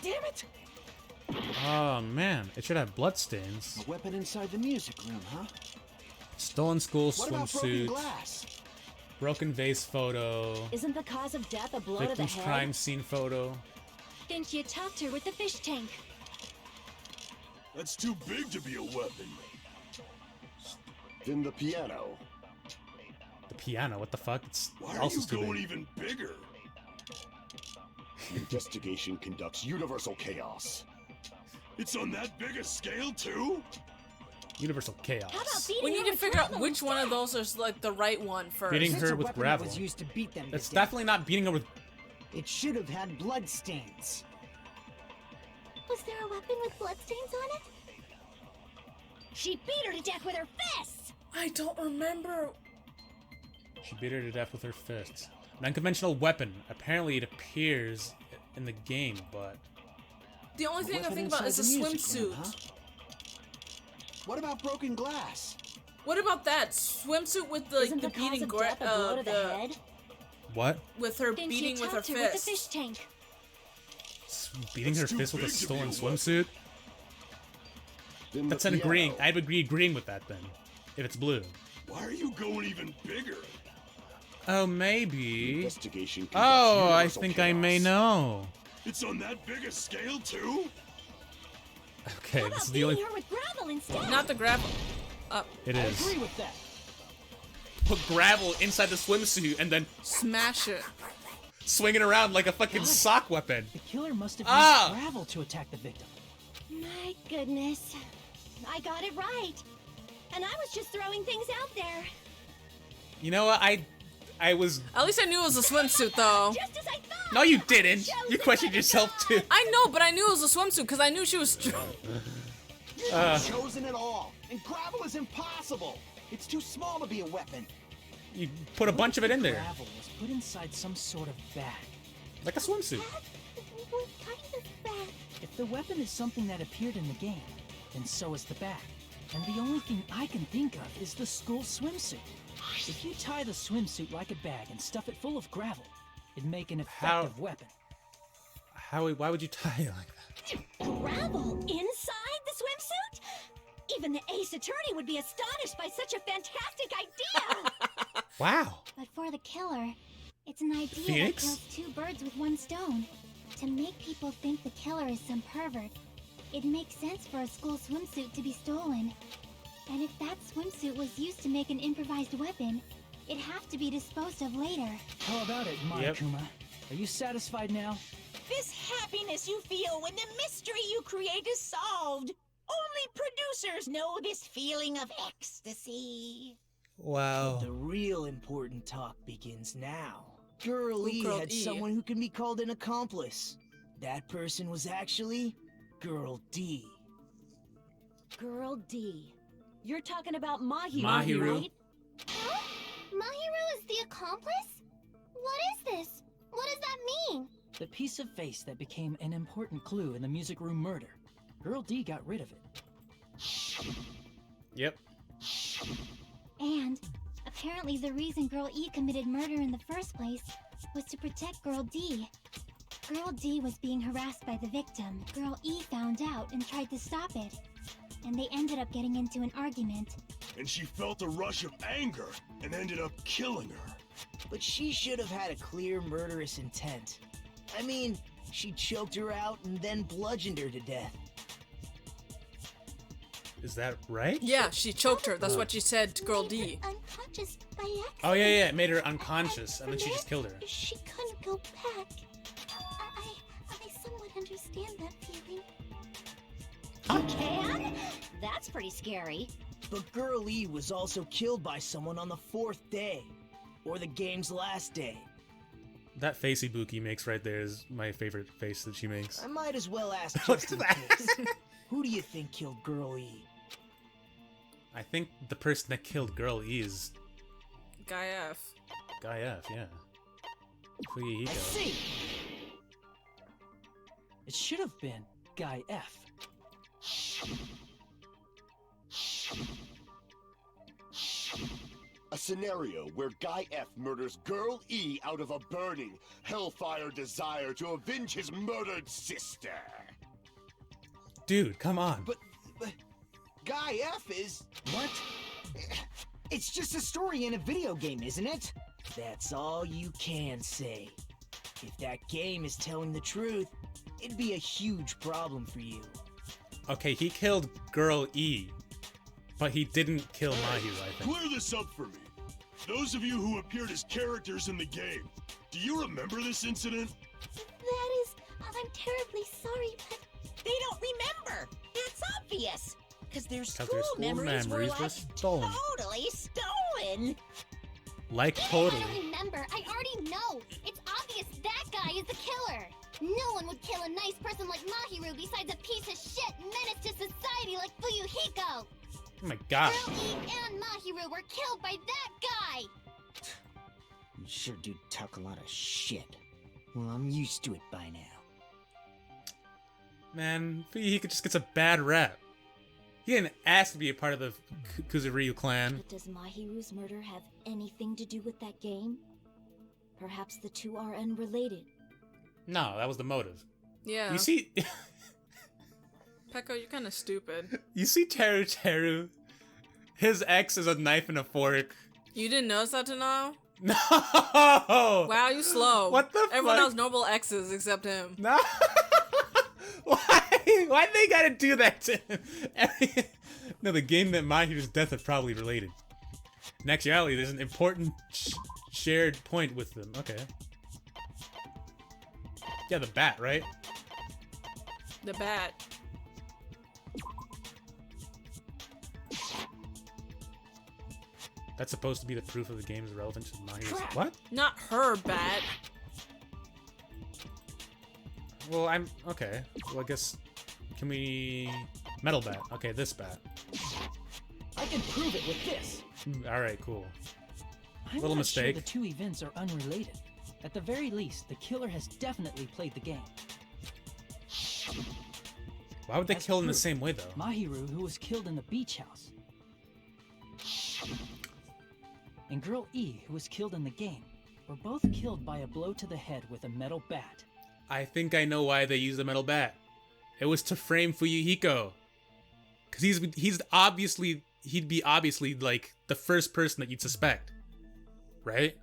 Damn it! Oh man, it should have bloodstains. A weapon inside the music room, huh? Stolen school What about broken swimsuit. glass? Broken vase photo. Isn't the cause of death a blow to the Victim's head? crime scene photo. Didn't you talk to her with the fish tank? That's too big to be a weapon. Then the piano. The piano, what the fuck? It's Why are also you stupid. going even bigger? The investigation conducts universal chaos. It's on that big a scale too? Universal chaos. How about beating We her need to with figure out gravel which one of instead? those is like the right one first. Beating If it's her a with weapon gravel. that was used to beat them to It's death, definitely not beating her with. it should have had blood stains. Was there a weapon with bloodstains on it? She beat her to death with her fists! I don't remember. She beat her to death with her fists. An unconventional weapon. Apparently, it appears in the game, but The only A thing I weapon think about is inside the the music room, swimsuit. huh? What about broken glass? What about that swimsuit with the Isn't the the cause beating of death a blow to the head? what? with her Didn't beating you with talk her to her with the fist? fish tank? Beating her That's too fist with a big to be stolen a weapon. swimsuit? Then That's the an agreeing. piano. I'd agree agreeing with that then. If it's blue. Why are you going even bigger? Oh, The maybe. investigation conducts Oh, I universal think I may chaos. know. It's on that big a scale too? Okay, How this about is the only. beating her with gravel instead? Not the grab. It I is. agree with that. Put gravel inside the swimsuit and then Smash it. swing it around like a fucking God. sock weapon. The killer must have Ah! used gravel to attack the victim. My goodness. I got it right. And I was just throwing things out there. You know what? I was. At least I knew it was a swimsuit though. Just as I thought. No, you didn't. Chosen You by questioned the yourself gods. too. I know, but I knew it was a swimsuit because I knew she was. You're not chosen at all, and gravel is impossible. It's too small to be a weapon. You put a bunch of it in there, Gravel was put inside some sort of bag. like a swimsuit. What kind of bag? If the weapon is something that appeared in the game, then so is the bag. And the only thing I can think of is the school swimsuit. If you tie the swimsuit like a bag and stuff it full of gravel, it'd make an How- effective weapon. Why would you tie it like that? Gravel inside the swimsuit? Even the ace attorney would be astonished by such a fantastic idea. Wow. But for the killer, it's an idea Phoenix? that kills two birds with one stone. To make people think the killer is some pervert, it makes sense for a school swimsuit to be stolen. And if that swimsuit was used to make an improvised weapon, it'd have to be disposed of later. How about it, Yep. Monokuma? Are you satisfied now? This happiness you feel when the mystery you create is solved. Only producers know this feeling of ecstasy. Wow. The real important talk begins now. Girl E Girl had E? someone who can be called an accomplice. That person was actually Girl D. Girl D. You're talking about Mahiru, Mahiru. right? Huh? Mahiru is the accomplice? What is this? What does that mean? The piece of face that became an important clue in the music room murder. Girl D got rid of it. Yep. And apparently the reason Girl E committed murder in the first place was to protect Girl D. Girl D was being harassed by the victim. Girl E found out and tried to stop it. And they ended up getting into an argument. And she felt a rush of anger and ended up killing her. But she should have had a clear murderous intent. I mean, she choked her out and then bludgeoned her to death. Is that right? Yeah, she choked her. That's what she said to Girl Made D. her unconscious by accident. Oh yeah, it made her unconscious, and then she just killed her. She couldn't go back. I somewhat understand that feeling. You can? That's pretty scary. But Girl E was also killed by someone on the 4th day. Or the game's last day. That face Ibuki makes right there is my favorite face that she makes. I might as well ask Look just in at that. case. Who do you think killed Girl E? I think the person that killed Girl E is Guy F. Guy F, yeah. I Fuyuhiko. see. It should have been Guy F. A scenario where Guy F murders Girl E out of a burning, hellfire desire to avenge his murdered sister. Dude, come on. But Guy F is... What? It's just a story in a video game, isn't it? That's all you can say. If that game is telling the truth, it'd be a huge problem for you. Okay, he killed Girl E, but he didn't kill Mahiru, I think. Clear this up for me. Those of you who appeared as characters in the game, do you remember this incident? That is, I'm terribly sorry, but They don't remember. It's obvious. Because their 'Cause school, their school memories were memories like were stolen. totally stolen. Like I totally. remember. I already know. It's obvious that guy is the killer. No one would kill a nice person like Mahiru besides a piece of shit menace to society like Fuyuhiko. Oh my god. Girl E and Mahiru were killed by that guy. You sure do talk a lot of shit. Well, I'm used to it by now. Man, he just gets a bad rap. He didn't ask to be a part of the Kuzuryu clan. But does Mahiru's murder have anything to do with that game? Perhaps the two are unrelated. No, that was the motive. Yeah. You see... Pekko, you're kind of stupid. You see Teru. His ex is a knife and a fork. You didn't notice that to know? No! Wow, you slow. What the Everyone fuck? has normal exes except him. No! Why they gotta do that to him? No, the game that Mahiru's death is probably related. In actuality, there's an important shared point with them. Okay. Yeah, the bat, right? The bat. That's supposed to be the proof of the game is relevant to Mahiru's... Crap. What? Not her bat. Well, I'm... Okay. Well, I guess... Can we... Metal bat. Okay, this bat. I can prove it with this. Alright, cool. I'm Little not mistake. sure the two events are unrelated. At the very least, the killer has definitely played the game. Why would they As kill in the proof, same way, though? Mahiru, who was killed in the beach house, and Girl E, who was killed in the game, were both killed by a blow to the head with a metal bat. I think I know why they used the metal bat. It was to frame Fuyuhiko. Because he's obviously... He'd be obviously, like, the first person that you'd suspect. Right?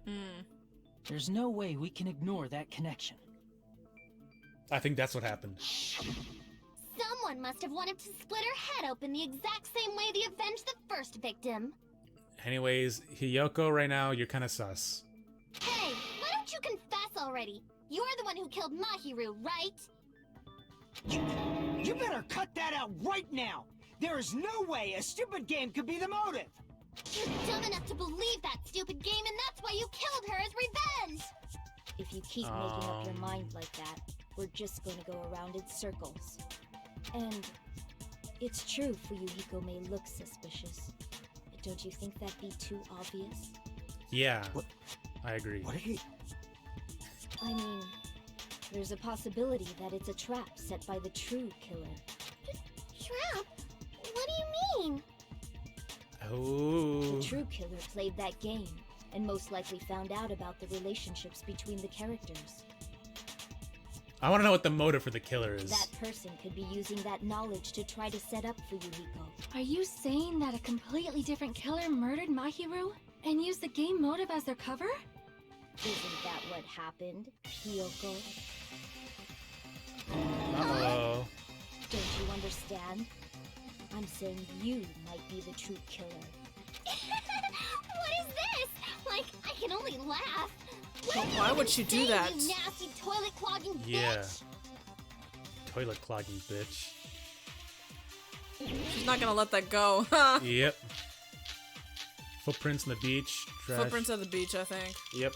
There's no way we can ignore that connection. I think that's what happened. Someone must have wanted to split her head open the exact same way they avenged the first victim. Anyways, Hiyoko, right now, you're kind of sus. Hey, why don't you confess already? You're the one who killed Mahiru, right? You better cut that out right now! There is no way a stupid game could be the motive! You're dumb enough to believe that stupid game, and that's why you killed her as revenge! If you keep making up your mind like that, we're just going to go around in circles. And it's true Fuyuhiko may look suspicious, but don't you think that'd be too obvious? Yeah, What? I agree. What are you... I mean, there's a possibility that it's a trap set by the true killer. Trap? What do you mean? Oh. The true killer played that game, and most likely found out about the relationships between the characters. I want to know what the motive for the killer is. That person could be using that knowledge to try to set up Fuyuhiko. Are you saying that a completely different killer murdered Mahiru and used the game motive as their cover? Isn't that what happened, Hiyoko? Uh-oh. Don't you understand? I'm saying you might be the true killer. What is this? Like, I can only laugh. Why would she do that? You nasty toilet clogging Yeah. bitch! Toilet clogging bitch. She's not gonna let that go. Yep. Footprints on the beach. Trash. Footprints at the beach, I think. Yep.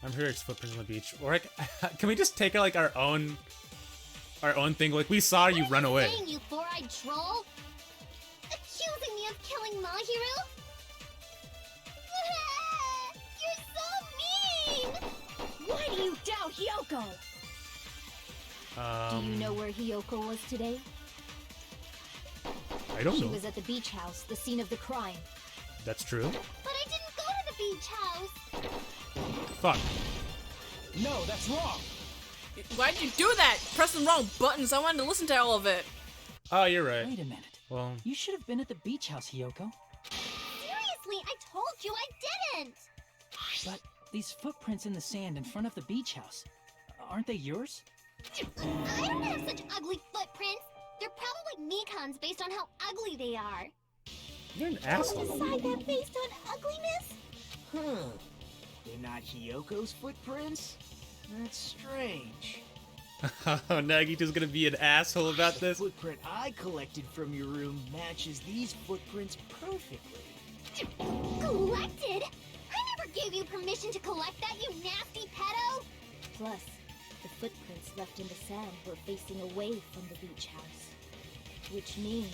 I'm sure it's footprints on the beach. Or like, can we just take like our own thing? Like we saw you run away. Saying, you four-eyed troll? Accusing me of killing Mahiru? You're so mean! Why do you doubt Hiyoko? Do you know where Hiyoko was today? I don't She know. was at the beach house, the scene of the crime. That's true. But I didn't go beach house. Fuck. No, that's wrong. Why'd you do that? Press the wrong buttons. I wanted to listen to all of it. Oh, you're right. Wait a minute. Well, You should have been at the beach house, Hiyoko. Seriously, I told you I didn't. But these footprints in the sand in front of the beach house, aren't they yours? I don't have such ugly footprints. They're probably Mikan's based on how ugly they are. you're an Don't asshole. decide that based on ugliness? Huh. They're not Hiyoko's footprints? That's strange. Oh, Nagito's gonna be an asshole about The this. footprint I collected from your room matches these footprints perfectly. Collected? I never gave you permission to collect that, you nasty pedo! Plus, the footprints left in the sand were facing away from the beach house. Which means,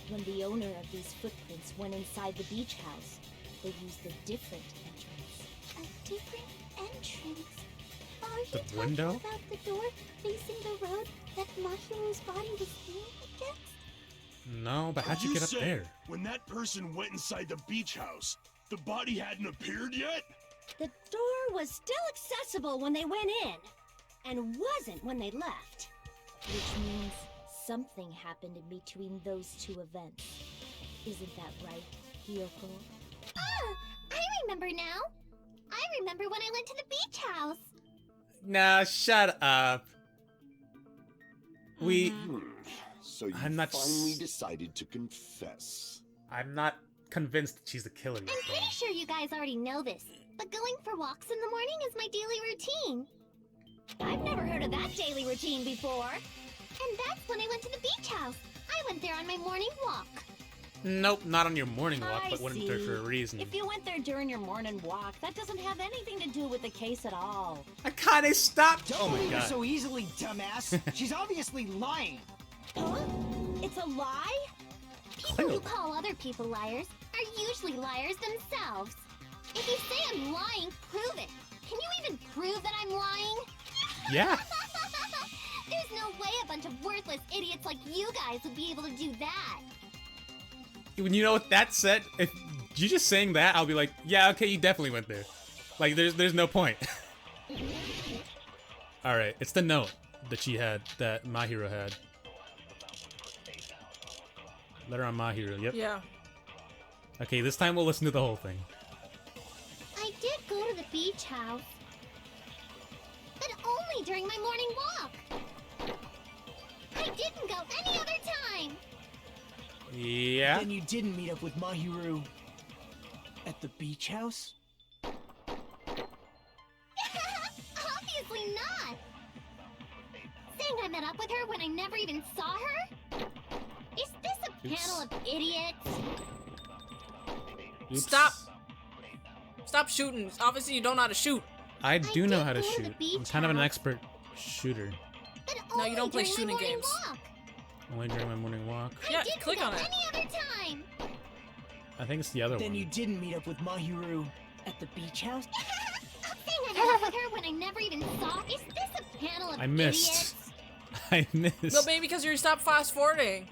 when the owner of these footprints went inside the beach house, they used a different entrance. A different entrance? Are you The talking window? about the door facing the road that Mahiro's body was leaning against? No, but how'd you get up saying there? When that person went inside the beach house, the body hadn't appeared yet? The door was still accessible when they went in, and wasn't when they left. Which means something happened in between those two events. Isn't that right, Hiyoko? Ah! I remember now! I remember when I went to the beach house! Nah, shut up. We. So you I'm not finally s- decided to confess. I'm not convinced that she's the killer yet. I'm pretty sure you guys already know this, but going for walks in the morning is my daily routine. I've never heard of that daily routine before. And that's when I went to the beach house. I went there on my morning walk. Nope, not on your morning walk, I but went there see. for a reason. If you went there during your morning walk, that doesn't have anything to do with the case at all. I kinda stopped. Don't Oh my believe her god. so easily, dumbass. She's obviously lying. Huh? It's a lie? People who call other people liars are usually liars themselves. If you say I'm lying, prove it. Can you even prove that I'm lying? Yeah. There's no way a bunch of worthless idiots like you guys would be able to do that. When you know what that said, if you just saying that, I'll be like, yeah, okay, you definitely went there. Like, there's no point. All right, it's the note that she had, that Mahiro had. Letter on Mahiro. Yep. Yeah. Okay, this time we'll listen to the whole thing. I did go to the beach house, but only during my morning walk. I didn't go any other time. Yeah. Then you didn't meet up with Mahiru at the beach house? Obviously not. Saying I met up with her when I never even saw her? Is this a Oops. panel of idiots? Oops. Stop. Stop shooting. Obviously, you don't know how to shoot. I do know did how to go to the shoot. beach I'm kind of an house. expert shooter. But No, you only don't play during my shooting morning games. Walk. Only during my morning walk. Yeah, I didn't click go on it. any other time. I think it's the other Then one. you didn't meet up with Mahiru at the beach house? Saying I met up with her when I never even saw. Is this a panel of I missed. idiots? I missed. No, baby, because you stopped fast forwarding.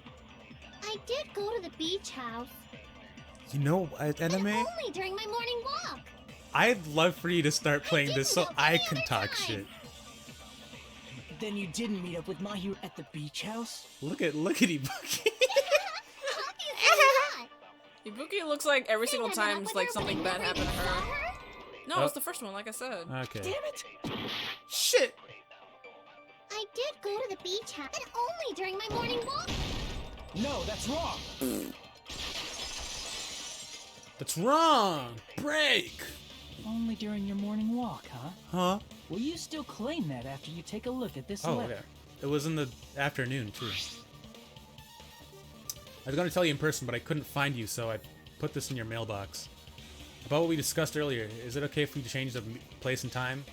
I did go to the beach house, You know, but anime? only during my morning walk. I'd love for you to start playing this so didn't go I any can other talk time. shit. Then you didn't meet up with Mahiru at the beach house? Look at Ibuki. Obviously not. Ibuki looks like every single Saying I met up time with like her when something I bad never happened to even saw her. her? No, Oh. it's the first one, like I said. Okay. Damn it! Shit. I did go to the beach house, but only during my morning walk. No, that's wrong. That's wrong. Break. Only during your morning walk, huh? Huh? Will you still claim that after you take a look at this Oh, letter? yeah. It was in the afternoon, too. I was going to tell you in person, but I couldn't find you, so I put this in your mailbox. About what we discussed earlier, is it okay if we change the place and time?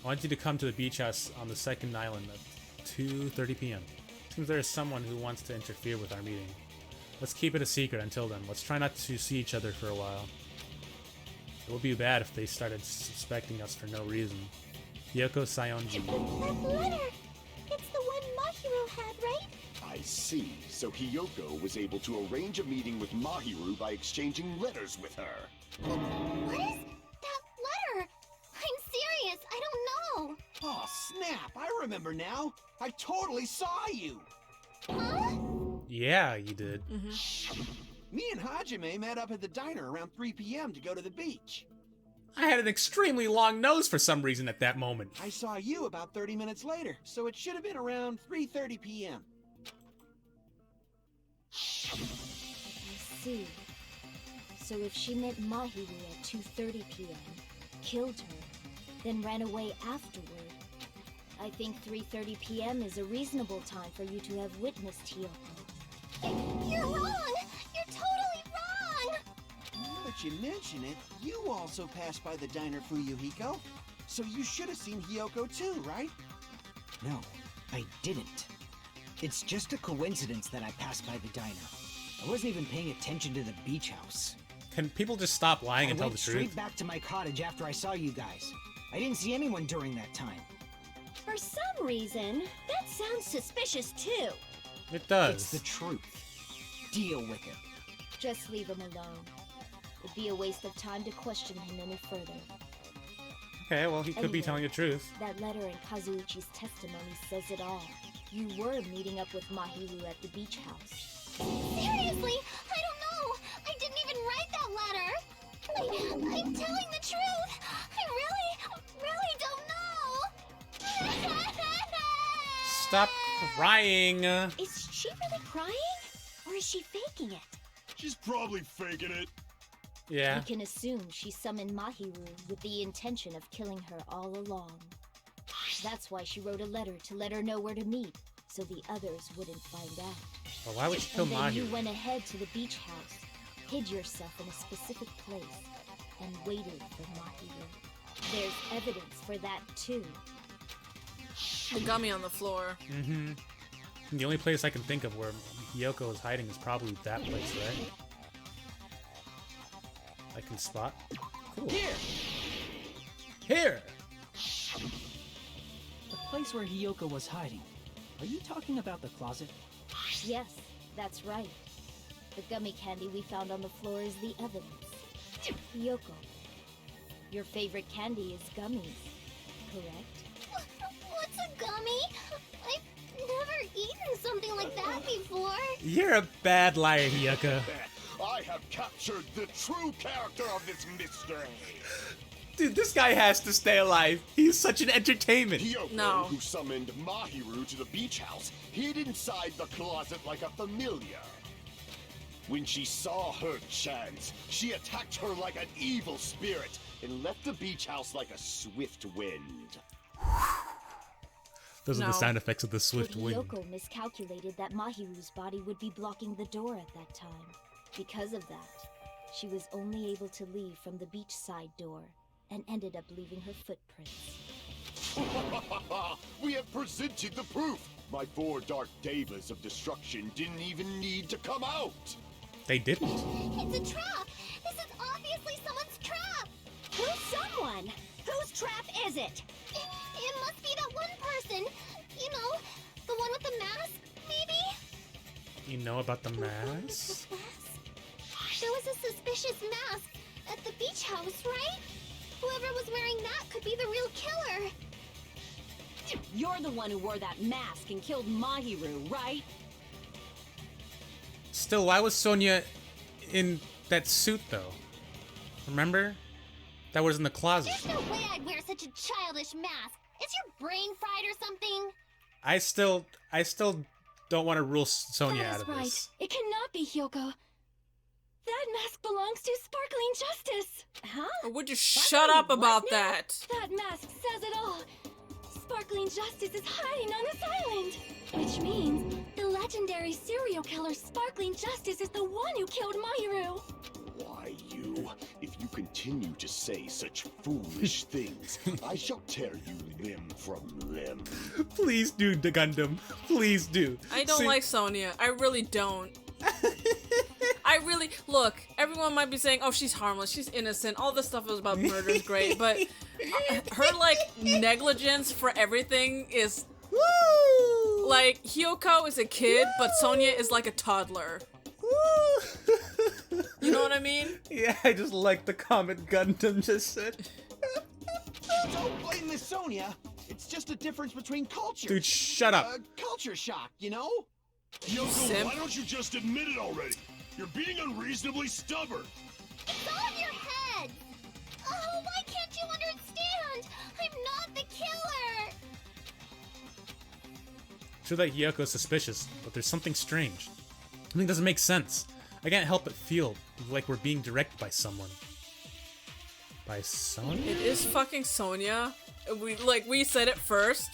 I want you to come to the beach house on the second island at 2:30 p.m. Seems there is someone who wants to interfere with our meeting. Let's keep it a secret until then. Let's try not to see each other for a while. It would be bad if they started suspecting us for no reason. Yoko Sayonji. That letter. It's the one Mahiro had, right? I see. So Hiyoko was able to arrange a meeting with Mahiru by exchanging letters with her. What is snap! I remember now. I totally saw you. Yeah, you did. Me and Hajime met up at the diner around 3 p.m. to go to the beach. I had an extremely long nose for some reason at that moment. I saw you about 30 minutes later, so it should have been around 3:30 p.m. I see. So if she met Mahiru at 2:30 p.m., killed her, then ran away afterward, I think 3:30 p.m. is a reasonable time for you to have witnessed Hiyoko. You're wrong! You're totally wrong! Now that you mention it, you also passed by the diner, Fuyuhiko. So you should have seen Hiyoko too, right? No, I didn't. It's just a coincidence that I passed by the diner. I wasn't even paying attention to the beach house. Can people just stop lying and I tell went the straight truth? back to my cottage after I saw you guys. I didn't see anyone during that time. For some reason, that sounds suspicious too. It does. It's the truth. Deal with it. Just leave him alone. It'd be a waste of time to question him any further. Okay, well, he could be Anyway, telling the truth. That letter in Kazuichi's testimony says it all. You were meeting up with Mahiru at the beach house. Seriously, I don't know. I didn't even write that letter. I'm telling the truth. I really don't know. Stop crying. Is she really crying? Or is she faking it? She's probably faking it. Yeah. We can assume she summoned Mahiru with the intention of killing her all along. That's why she wrote a letter to let her know where to meet, so the others wouldn't find out. Well, why would she kill And then you Mahiru? went ahead to the beach house, hid yourself in a specific place, and waited for Mahiru. There's evidence for that too. The gummy on the floor. Mm-hmm. The only place I can think of where Hiyoko is hiding is probably that place, right? I can spot. Cool. Here! The place where Hiyoko was hiding. Are you talking about the closet? Yes, that's right. The gummy candy we found on the floor is the evidence. Hiyoko, your favorite candy is gummies, correct? What's a gummy? I've never eaten something like that before. You're a bad liar, Hiyoko. I have captured the true character of this mystery. Dude, this guy has to stay alive. He's such an entertainment. Hiyoko, No. who summoned Mahiru to the beach house, hid inside the closet like a familiar. When she saw her chance, she attacked her like an evil spirit and left the beach house like a swift wind. Those are No. the sound effects of the swift But wind. Hiyoko miscalculated that Mahiru's body would be blocking the door at that time. Because of that, she was only able to leave from the beachside door and ended up leaving her footprints. We have presented the proof. My 4 dark devas of destruction didn't even need to come out. They didn't. It's a trap. This is obviously someone's trap. Who's someone? Whose trap is it? It must be that one person. You know, the one with the mask, maybe? You know about the mask? There was a suspicious mask at the beach house, right? Whoever was wearing that could be the real killer. You're the one who wore that mask and killed Mahiru, right? Still, why was Sonia in that suit, though? Remember? That was in the closet. There's no way I'd wear such a childish mask. Is your brain fried or something? I still don't want to rule Sonia That out is of right. this. It cannot be Hiyoko. That mask belongs to Sparkling Justice. Huh? Or would you shut up about that? That mask says it all. Sparkling Justice is hiding on this island. Which means the legendary serial killer Sparkling Justice is the one who killed Mahiru. Why, you? If you continue to say such foolish things, I shall tear you limb from limb. Please do, the Gundam. Please do. I don't See- like Sonia. I really don't. Look, everyone might be saying, oh, she's harmless, she's innocent, all this stuff is about murder is great, but her, like, negligence for everything is... Woo! Like, Hiyoko is a kid, but Sonia is like a toddler. Woo! You know what I mean? Yeah, I just like the comment Gundam just said. Don't blame Miss Sonia. It's just a difference between cultures. Dude, shut up. Culture shock, you know? Yoko, why don't you just admit it already? You're being unreasonably stubborn. It's all in your head! Oh, why can't you understand? I'm not the killer! Sure that Hyoko's suspicious, but there's something strange. Something doesn't make sense. I can't help but feel like we're being directed by someone. By someone? It is fucking Sonia. We said it first.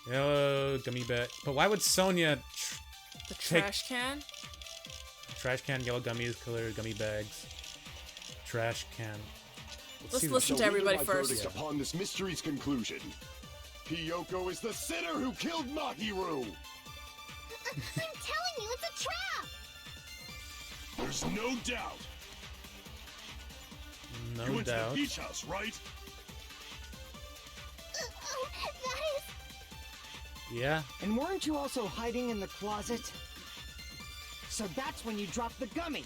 Yellow gummy bag. But why would Sonia The trash can? Trash can, yellow gummies, killer gummy bags. Trash can. Let's listen to everybody first. Verdict upon this mystery's conclusion. Hiyoko is the sinner who killed Mahiru! I'm telling you, it's a trap! There's no doubt. No You went to doubt. the beach house, right? That is... Yeah. And weren't you also hiding in the closet? So that's when you dropped the gummy.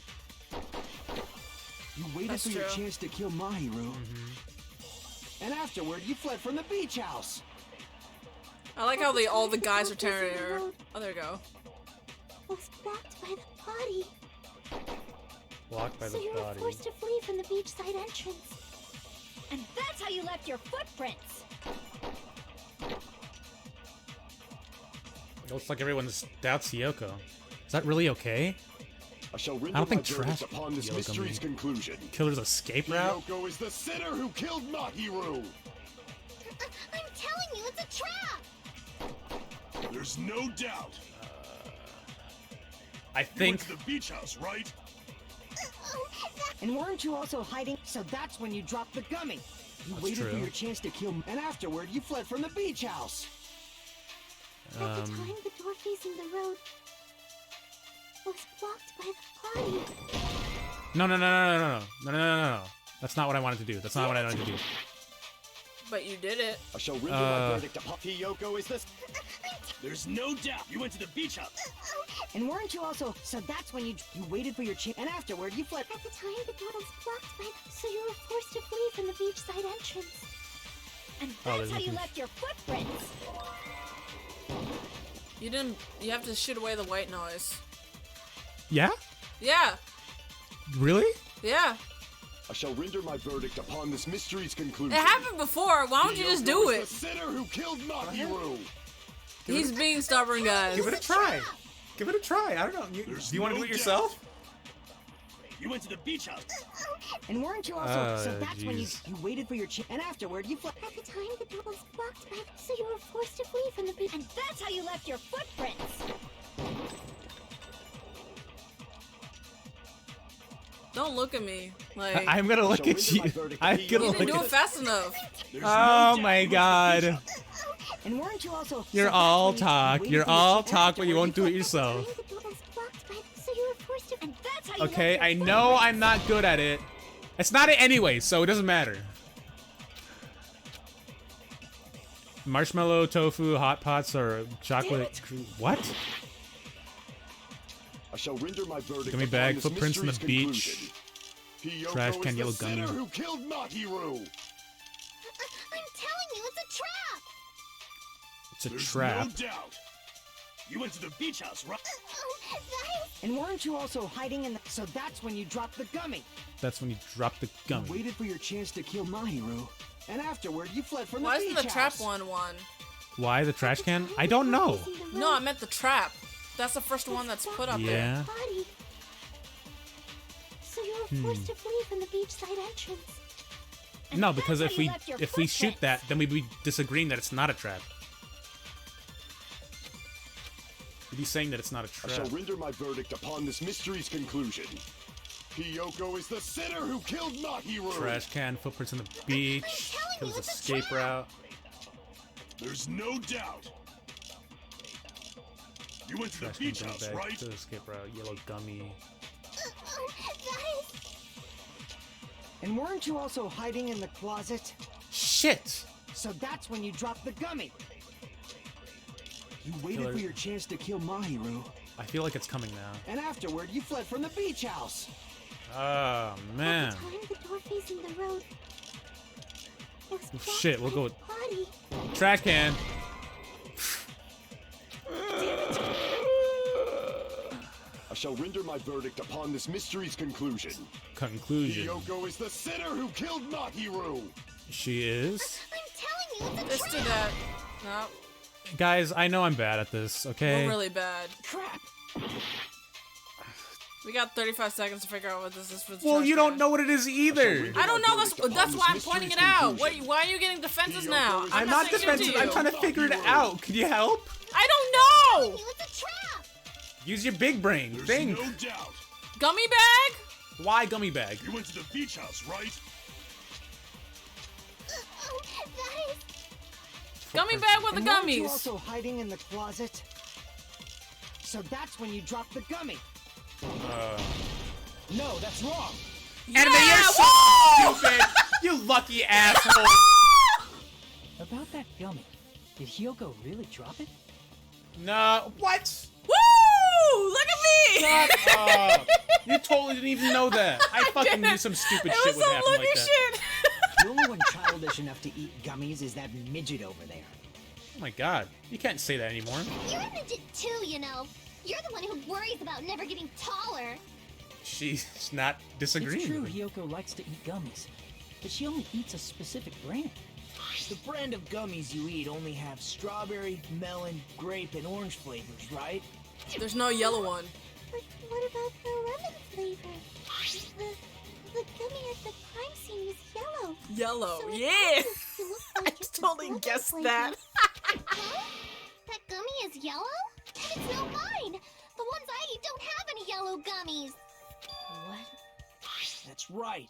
You waited That's for your true. chance to kill Mahiru. And afterward, you fled from the beach house. I like how all the guys are tearing her. Oh, there you go. was blocked by the body. Blocked by So the you were body. forced to flee from the beachside entrance. And that's how you left your footprints. It looks like everyone doubts Hiyoko. Is that really okay? I shall render I don't think my verdict trash upon this yellow gummy. mystery's conclusion. Killer's escape route? Hiyoko is the sinner who killed Mahiru! I'm telling you, it's a trap! There's no doubt. I You think. went to the beach house, right? And weren't you also hiding? So that's when you dropped the gummy. You That's waited for true. your chance to kill, and afterward, you fled from the beach house. At the time, the door facing the road was blocked by the body. No, no, no, no, no, no, no, no, no, no, no. That's not what I wanted to do. That's not what I wanted to do. But you did it. I shall render my verdict upon Hiyoko is the... There's no doubt. You went to the beach house. And weren't you also? So that's when you waited for your chance, and afterward, you fled. At the time, the door was blocked by so you were forced to flee from the beachside entrance. And Oh, that's there's how you nothing. left your footprints. You didn't. You have to shoot away the white noise. Yeah? Yeah. Really? Yeah. I shall render my verdict upon this mystery's conclusion. It happened before. Why don't you just do Hiyoko it? is the sinner who killed Mahiru! He's being stubborn, guys. Give it a try. Give it a try. I don't know. Do you want to do it yourself? You went to the beach house. And weren't you also? So Oh, that's when you jeez. waited for your chance, and afterward, you fled. At the time, the door was blocked by so you were forced to flee from the beach. And that's how you left your footprints. Don't look at me. Like I'm gonna look Shall at render you. my verdict I'm to gonna you look didn't do at. it fast enough. There's no Oh doubt my you went to the beach god. house. And weren't you also? You're so that's all when you talk. waited You're for your all chance, talk, but you afterward, won't do it fled. yourself. The door was blocked by so you were forced to. And that's how you Okay, left I your know footprints. I'm not good at it. It's not it anyway, so it doesn't matter. Marshmallow, tofu, hot pots, or chocolate. What? I shall render my verdict Gummy upon bag, this footprints in the mystery's beach, conclusion. Hiyoko trash is can, the yellow sinner gummy. who killed Mahiru! I'm telling you, it's a trap! It's a There's trap. no doubt. You went to the beach house, right? That is. And weren't you also hiding in the? So that's when you dropped the gummy. That's when you drop the You gummy. waited for your chance to kill Mahiru, and afterward, you fled from Why the isn't beach the trap house. one? Why the trash can? I don't know. No, I meant the trap. That's the first one that's put up there. Yeah. Body. So you were forced to flee from the beachside entrance. And No, that's because how if you we left your if we shoot footprints. that, then we'd be disagreeing that it's not a trap. We'd be saying that it's not a I shall trap. render my verdict upon this mystery's conclusion. Hiyoko is the sinner who killed Mahiru! Trash can, footprints in the beach, kills escape route. There's no doubt. You went to the Trash can, beach gummy house, bag, right? kills escape route, yellow gummy. That is. And weren't you also hiding in the closet? Shit! So that's when you dropped the gummy. You waited Killer. for your chance to kill Mahiru, I feel like it's coming now. and afterward, you fled from the beach house. Oh man. At the time, the door facing the road was Shit, we'll go with body. trash can. I shall render my verdict upon this mystery's conclusion. Conclusion. Hiyoko is the sinner who killed Mahiru! She is. I'm telling you, it's a Let's do that. No, Guys, I know I'm bad at this, okay? we're really bad. Crap! We got 35 seconds to figure out what this is for the Well, trash you don't can. know what it is either. I don't know. That's why I'm pointing it out. Why are you getting defenses now? I'm not saying shit to defensive. you. I'm trying to figure it out. Can you help? I don't know. it's a trap. Use your big brain. There's Think. no doubt. Gummy bag? Why gummy bag? You went to the beach house, right? Oh, that is. Gummy bag with the And weren't you gummies. also hiding in the closet? So that's when you dropped the gummy. No, that's wrong. Anime, you're so stupid. You lucky asshole. About that gummy, did Hyoko really drop it? No. What? Woo! Look at me. Shut up. You totally didn't even know that. I fucking knew some stupid It shit was would some happen like lucky that. shit. The only one childish enough to eat gummies is that midget over there. Oh my god. You can't say that anymore. You're a midget too, you know. You're the one who worries about never getting taller. She's not disagreeing. It's true with me. Hyoko likes to eat gummies, but she only eats a specific brand. The brand of gummies you eat only have strawberry, melon, grape, and orange flavors, right? There's no yellow one. But what about the lemon flavor? The gummy at the crime scene was yellow. Yellow. So it Yeah. obviously looks like I it's this totally lemon guessed flavor. that. Huh? That gummy is yellow? And it's not mine. The ones I eat don't have any yellow gummies. What? That's right.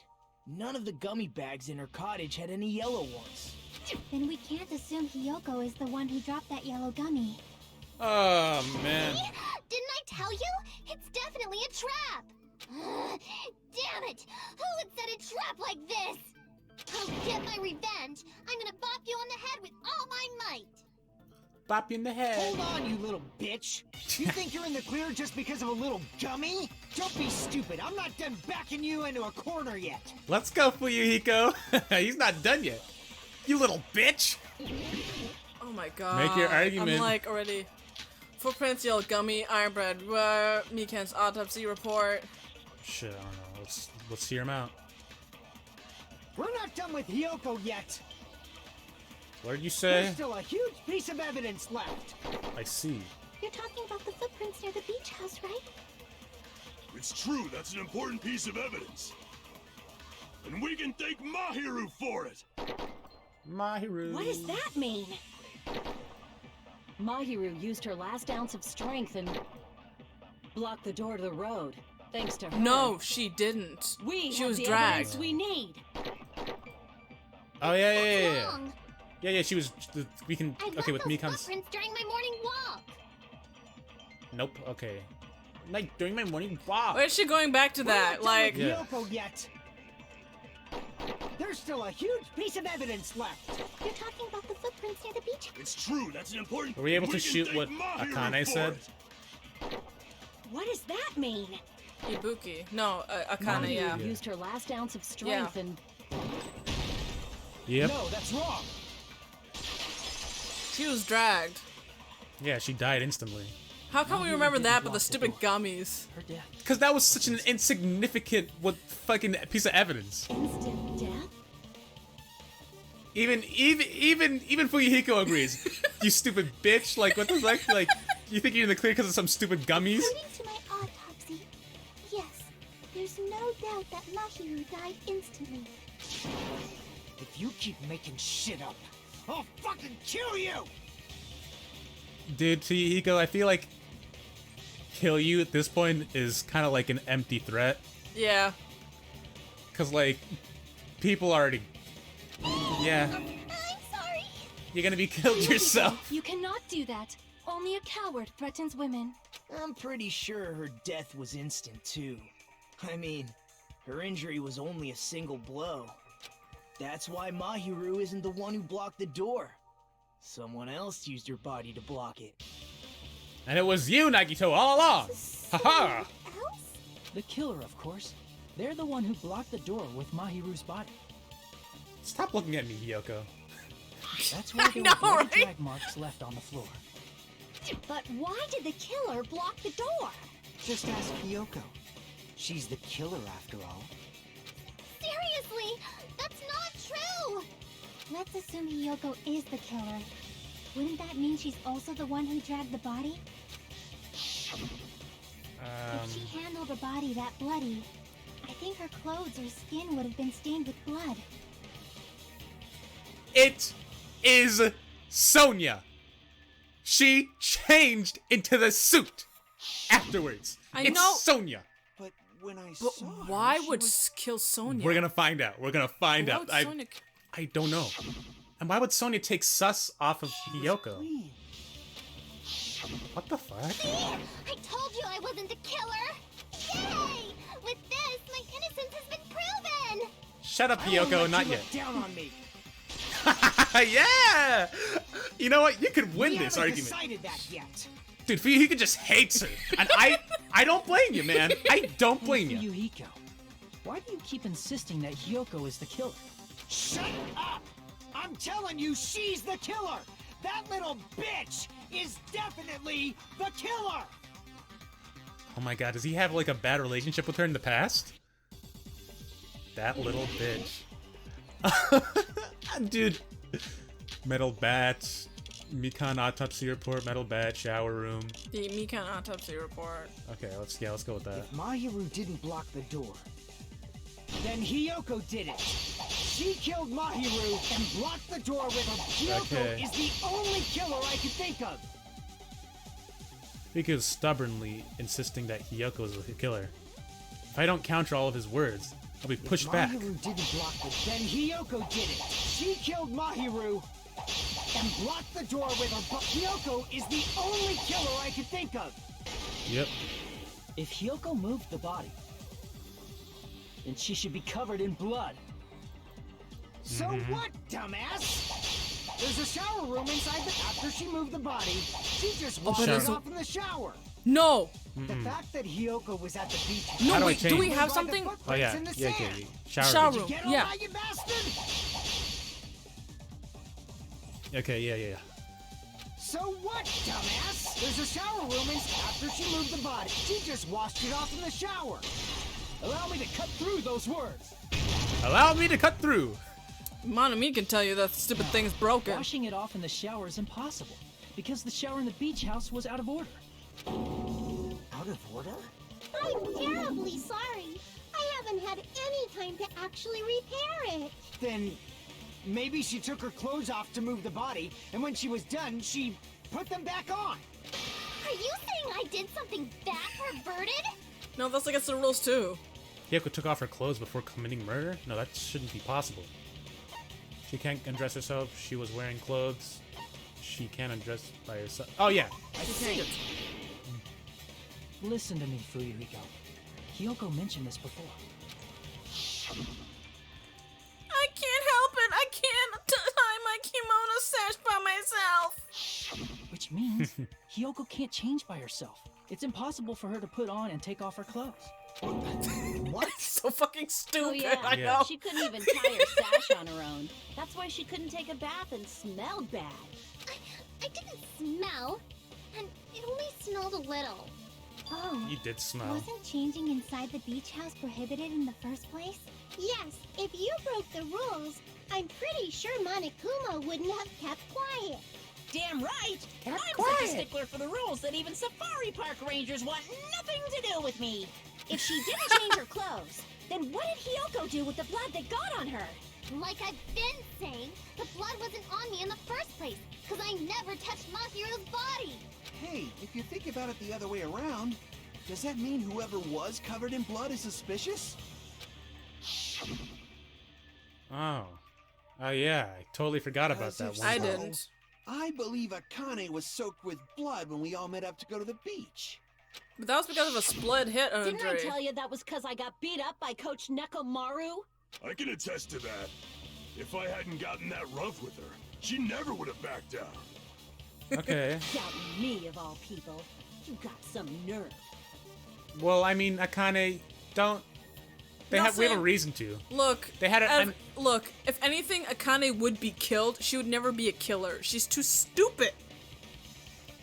None of the gummy bags in her cottage had any yellow ones. Then we can't assume Hyoko is the one who dropped that yellow gummy. Oh man. See? Didn't I tell you? It's definitely a trap. Damn it! Who would set a trap like this? I'll get my revenge. I'm gonna bop you on the head with all my might. Bop you in the head. Hold on, you little bitch! You think you're in the clear just because of a little gummy? Don't be stupid. I'm not done backing you into a corner yet. Let's go, Fuyuhiko. He's not done yet. You little bitch. Oh my god. Make your argument. I'm like already. Footprints, yellow gummy, iron bread, Mikan's autopsy report. Shit, I don't know. Let's hear him out. We're not done with Hyoko yet. What did you say? There's still a huge piece of evidence left. I see. You're talking about the footprints near the beach house, right? It's true, that's an important piece of evidence. And we can thank Mahiru for it! Mahiru. What does that mean? Mahiru used her last ounce of strength and blocked the door to the road. Thanks to her. No, she didn't. We she have was the dragged. evidence we need. Oh yeah. Wrong. Yeah, she was. We can. I Okay, with left those Mikan's. footprints during my morning walk. Nope. Okay. Like during my morning walk. Why is she going back to that? Like, Yeah. Hyoko yet. There's still a huge piece of evidence left. You're talking about the footprints near the beach. It's true, that's an important... Were we able to can shoot thank what Mahiru Akane for said? it. What does that mean? Ibuki. No, Akane, Mahiru yeah. used her last ounce of strength and Yep. No, that's wrong. She was dragged. Yeah, she died instantly. How come we remember that, but the stupid gummies? Her death. Because that was such an insignificant fucking piece of evidence. instant death? Even Fuyuhiko agrees. You stupid bitch. Like what the fuck? Like you think you're in the clear because of some stupid gummies? According to my autopsy, yes, there's no doubt that Mahiru died instantly. If you keep making shit up, I'll fucking kill you! Dude, Fuyuhiko, I feel like kill you at this point is kind of like an empty threat. Yeah. Cause like people already. Yeah. I'm sorry. You're gonna be killed yourself. You cannot do that. Only a coward threatens women. I'm pretty sure her death was instant, too. I mean, her injury was only a single blow. That's why Mahiru isn't the one who blocked the door. Someone else used her body to block it. And it was you, Nagito, all along. Haha. Else? The killer, of course. They're the one who blocked the door with Mahiru's body. Stop looking at me, Hiyoko. That's why there know, were bloody right? drag marks left on the floor. But why did the killer block the door? Just ask Hiyoko. She's the killer after all. Seriously, that's not true! Let's assume Hiyoko is the killer. Wouldn't that mean she's also the one who dragged the body? If she handled a body that bloody, I think her clothes or skin would have been stained with blood. It is Sonia. She changed into the suit afterwards. I know. Sonia. But when I But saw her, why she would was... kill Sonya? We're gonna find out. We're gonna find Why out. would Sonya I don't know. And why would Sonia take sus off of Hiyoko? clean. What the fuck? See? I told you I wasn't the killer! Yay! With this, my innocence has been proven! Shut up, I won't Hiyoko. let Not you yet. look down on me. Yeah. You know what? You could win We this haven't argument, decided that yet. dude. Fuyuhiko just hates her, and I don't blame you, man. I don't blame you. Fuyuhiko, why do you keep insisting that Hiyoko is the killer? Shut up! I'm telling you, she's the killer! That little bitch is definitely the killer! Oh my god, does he have like a bad relationship with her in the past? That little bitch. Dude. Metal bat, Mikan autopsy report, metal bat, shower room. The Mikan autopsy report. Okay, let's go with that. If Mahiru didn't block the door, then Hiyoko did it. She killed Mahiru and blocked the door with her. Hiyoko Okay. is the only killer I could think of. Because stubbornly insisting that Hiyoko is the killer. If I don't counter all of his words, I'll be pushed If back. Mahiru didn't block the then Hiyoko did it. She killed Mahiru and blocked the door with her. Hiyoko is the only killer I could think of. Yep. If Hiyoko moved the body, then she should be covered in blood. So what, dumbass? There's a shower room inside the. After she moved the body, she just washed but it it's a- off in the shower. No! The fact that Hiyoko was at the beach. No, How do I wait, do change we it? have By the something? Oh footprints yeah, in the yeah, sand. okay. Shower, Shower room. room. Get all Yeah. that, you bastard! Okay, yeah. So what, dumbass? There's a shower room after she moved the body. She just washed it off in the shower. Allow me to cut through those words. Allow me to cut through. Monami can tell you that stupid thing's broken. Washing it off in the shower is impossible because the shower in the beach house was out of order. Out of order? I'm terribly sorry. I haven't had any time to actually repair it. Then maybe she took her clothes off to move the body, and when she was done, she put them back on. Are you saying I did something that perverted? No, that's against the rules too. Hiyoko took off her clothes before committing murder? No, that shouldn't be possible. She can't undress herself. She was wearing clothes. She can't undress by herself. Oh, yeah. I see it. Listen to me, Fuyuhiko. Hiyoko mentioned this before. I can't help it. I can't tie my kimono sash by myself. Which means Hiyoko can't change by herself. It's impossible for her to put on and take off her clothes. What? So fucking stupid. Oh yeah, I Yeah. know. she couldn't even tie her sash on her own. That's why she couldn't take a bath and smelled bad. I didn't smell, and it only smelled a little. Oh, You did smell. wasn't changing inside the beach house prohibited in the first place? Yes, if you broke the rules, I'm pretty sure Monokuma wouldn't have kept quiet. Damn right! I'm such a stickler for the rules that even safari park rangers want nothing to do with me. If she didn't change her clothes, then what did Hiyoko do with the blood that got on her? Like I've been saying, the blood wasn't on me in the first place, because I never touched Mahiru's body. Hey, if you think about it the other way around, does that mean whoever was covered in blood is suspicious? Oh. Oh, yeah. I totally forgot about that one. I So, didn't. I believe Akane was soaked with blood when we all met up to go to the beach. But that was because of a split hit Didn't I injury. tell you that was because I got beat up by Coach Nekomaru? I can attest to that. If I hadn't gotten that rough with her, she never would have backed down. Okay. Doubting me, of all people. You got some nerve. Well, I mean, Akane, don't We have a saying- reason to. Look, They had a- look. If anything, Akane would be killed. She would never be a killer. She's too stupid.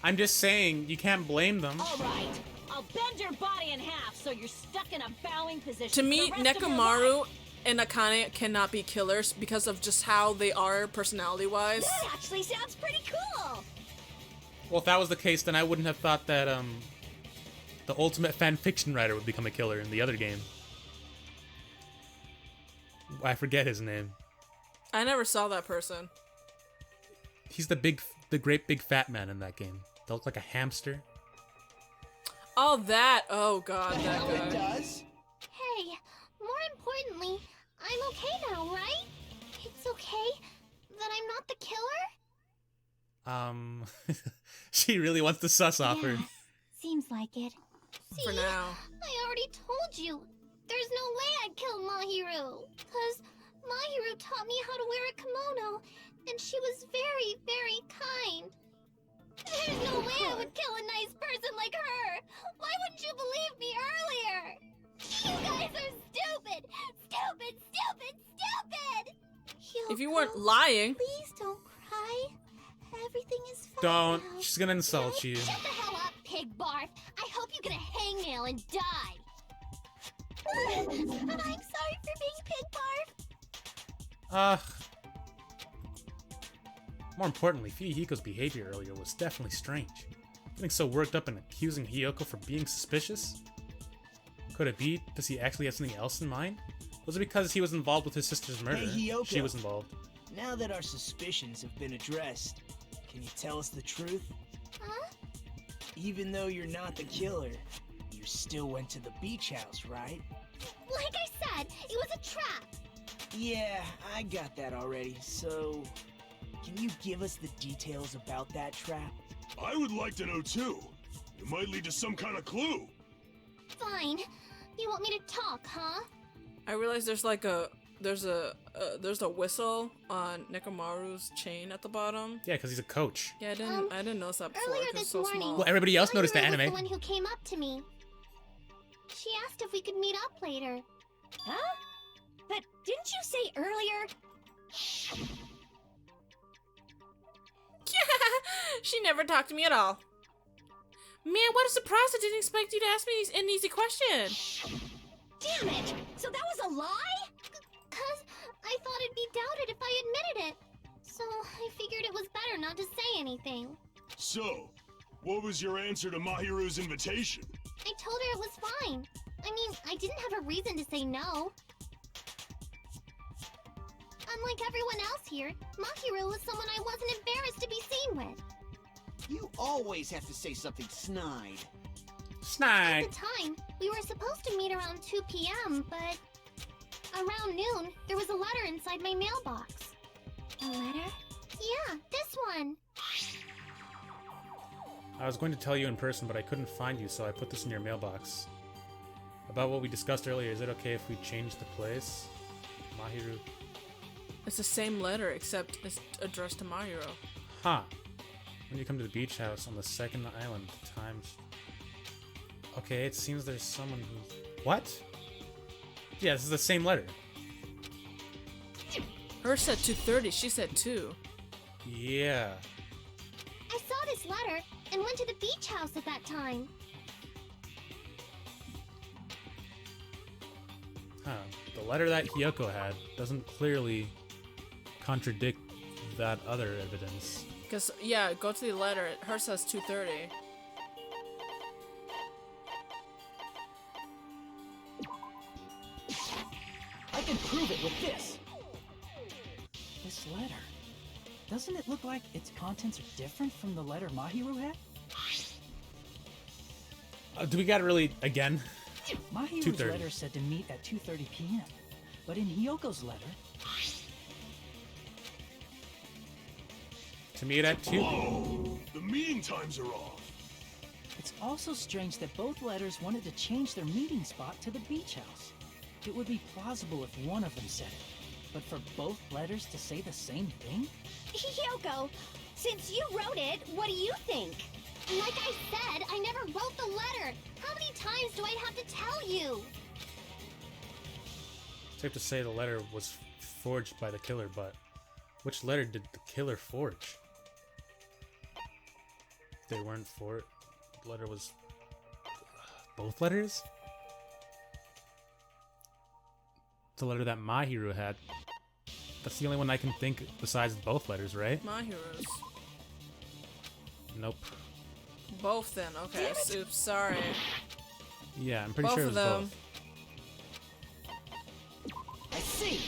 I'm just saying, you can't blame them. Alright, I'll bend your body in half so you're stuck in a bowing position. To me, for the rest of your Nekomaru life. and Akane cannot be killers because of just how they are personality-wise. That actually sounds pretty cool. Well, if that was the case, then I wouldn't have thought that, the ultimate fan fiction writer would become a killer in the other game. I forget his name. I never saw that person. He's the great big fat man in that game. They look like a hamster. Oh, that. Oh, God, that Hell, it guy. does. Hey, more importantly, I'm okay now, right? It's okay that I'm not the killer? She really wants to suss off her. Yeah, seems like it. For See, now. I already told you. There's no way I'd kill Mahiru. Because Mahiru taught me how to wear a kimono, and she was very, very kind. There's no way I would kill a nice person like her. Why wouldn't you believe me earlier? You guys are stupid! Stupid, stupid, stupid! If you weren't lying. Please don't cry. Everything is fine Don't. now. She's gonna insult you. Shut the hell up, pig barf! I hope you get a hangnail and die! I'm sorry for being pig barf! More importantly, Fuyuhiko's behavior earlier was definitely strange. Getting so worked up and accusing Hiyoko for being suspicious? Could it be does he actually have something else in mind? Was it because he was involved with his sister's murder? Hey, Hiyoko. She was involved. Now that our suspicions have been addressed, can you tell us the truth? Huh? Even though you're not the killer, you still went to the beach house, right? Like I said, it was a trap! Yeah, I got that already, so... Can you give us the details about that trap? I would like to know too. It might lead to some kind of clue. Fine. You want me to talk, huh? I realized there's like there's a whistle on Nekomaru's chain at the bottom. Yeah, because he's a coach. Yeah, I didn't notice that before Earlier because this it's so morning, small. Well, everybody else noticed the Mahiru was anime. the one who came up to me. She asked if we could meet up later. Huh? But didn't you say earlier? She never talked to me at all. Man, what a surprise! I didn't expect you to ask me an easy question. Damn it! So that was a lie? Cause I thought it'd be doubted if I admitted it. So I figured it was better not to say anything. So, what was your answer to Mahiru's invitation? I told her it was fine. I mean, I didn't have a reason to say no. Unlike everyone else here, Mahiru was someone I wasn't embarrassed to be seen with. You always have to say something snide. Snide. At the time, we were supposed to meet around 2 p.m., but around noon, there was a letter inside my mailbox. A letter? Yeah, this one. I was going to tell you in person, but I couldn't find you, so I put this in your mailbox. About what we discussed earlier, is it okay if we change the place? Mahiru. It's the same letter, except it's addressed to Mahiru. Huh. When you come to the beach house on the second island, times... Okay, it seems there's someone who's... What? Yeah, this is the same letter. Hers said 2:30, she said 2. Yeah. I saw this letter and went to the beach house at that time. Huh. The letter that Hiyoko had doesn't clearly contradict that other evidence. Because, yeah, go to the letter. Hers says 2:30. I can prove it with this. This letter. Doesn't it look like its contents are different from the letter Mahiru had? Do we got really, again? Mahiru's 2:30. letter said to meet at 2:30 p.m. But in Hiyoko's letter... To meet at 2? Whoa! The meeting times are off. It's also strange that both letters wanted to change their meeting spot to the beach house. It would be plausible if one of them said it, but for both letters to say the same thing? Hiyoko, since you wrote it, what do you think? Like I said, I never wrote the letter. How many times do I have to tell you? safe to say the letter was forged by the killer, but which letter did the killer forge? They weren't for it. The letter was both letters? The letter that Mahiru had. That's the only one I can think besides both letters, right? Mahiru's. Nope. Both then. Okay. Oops. Sorry. Yeah, I'm pretty Both sure it of was them. both. I see.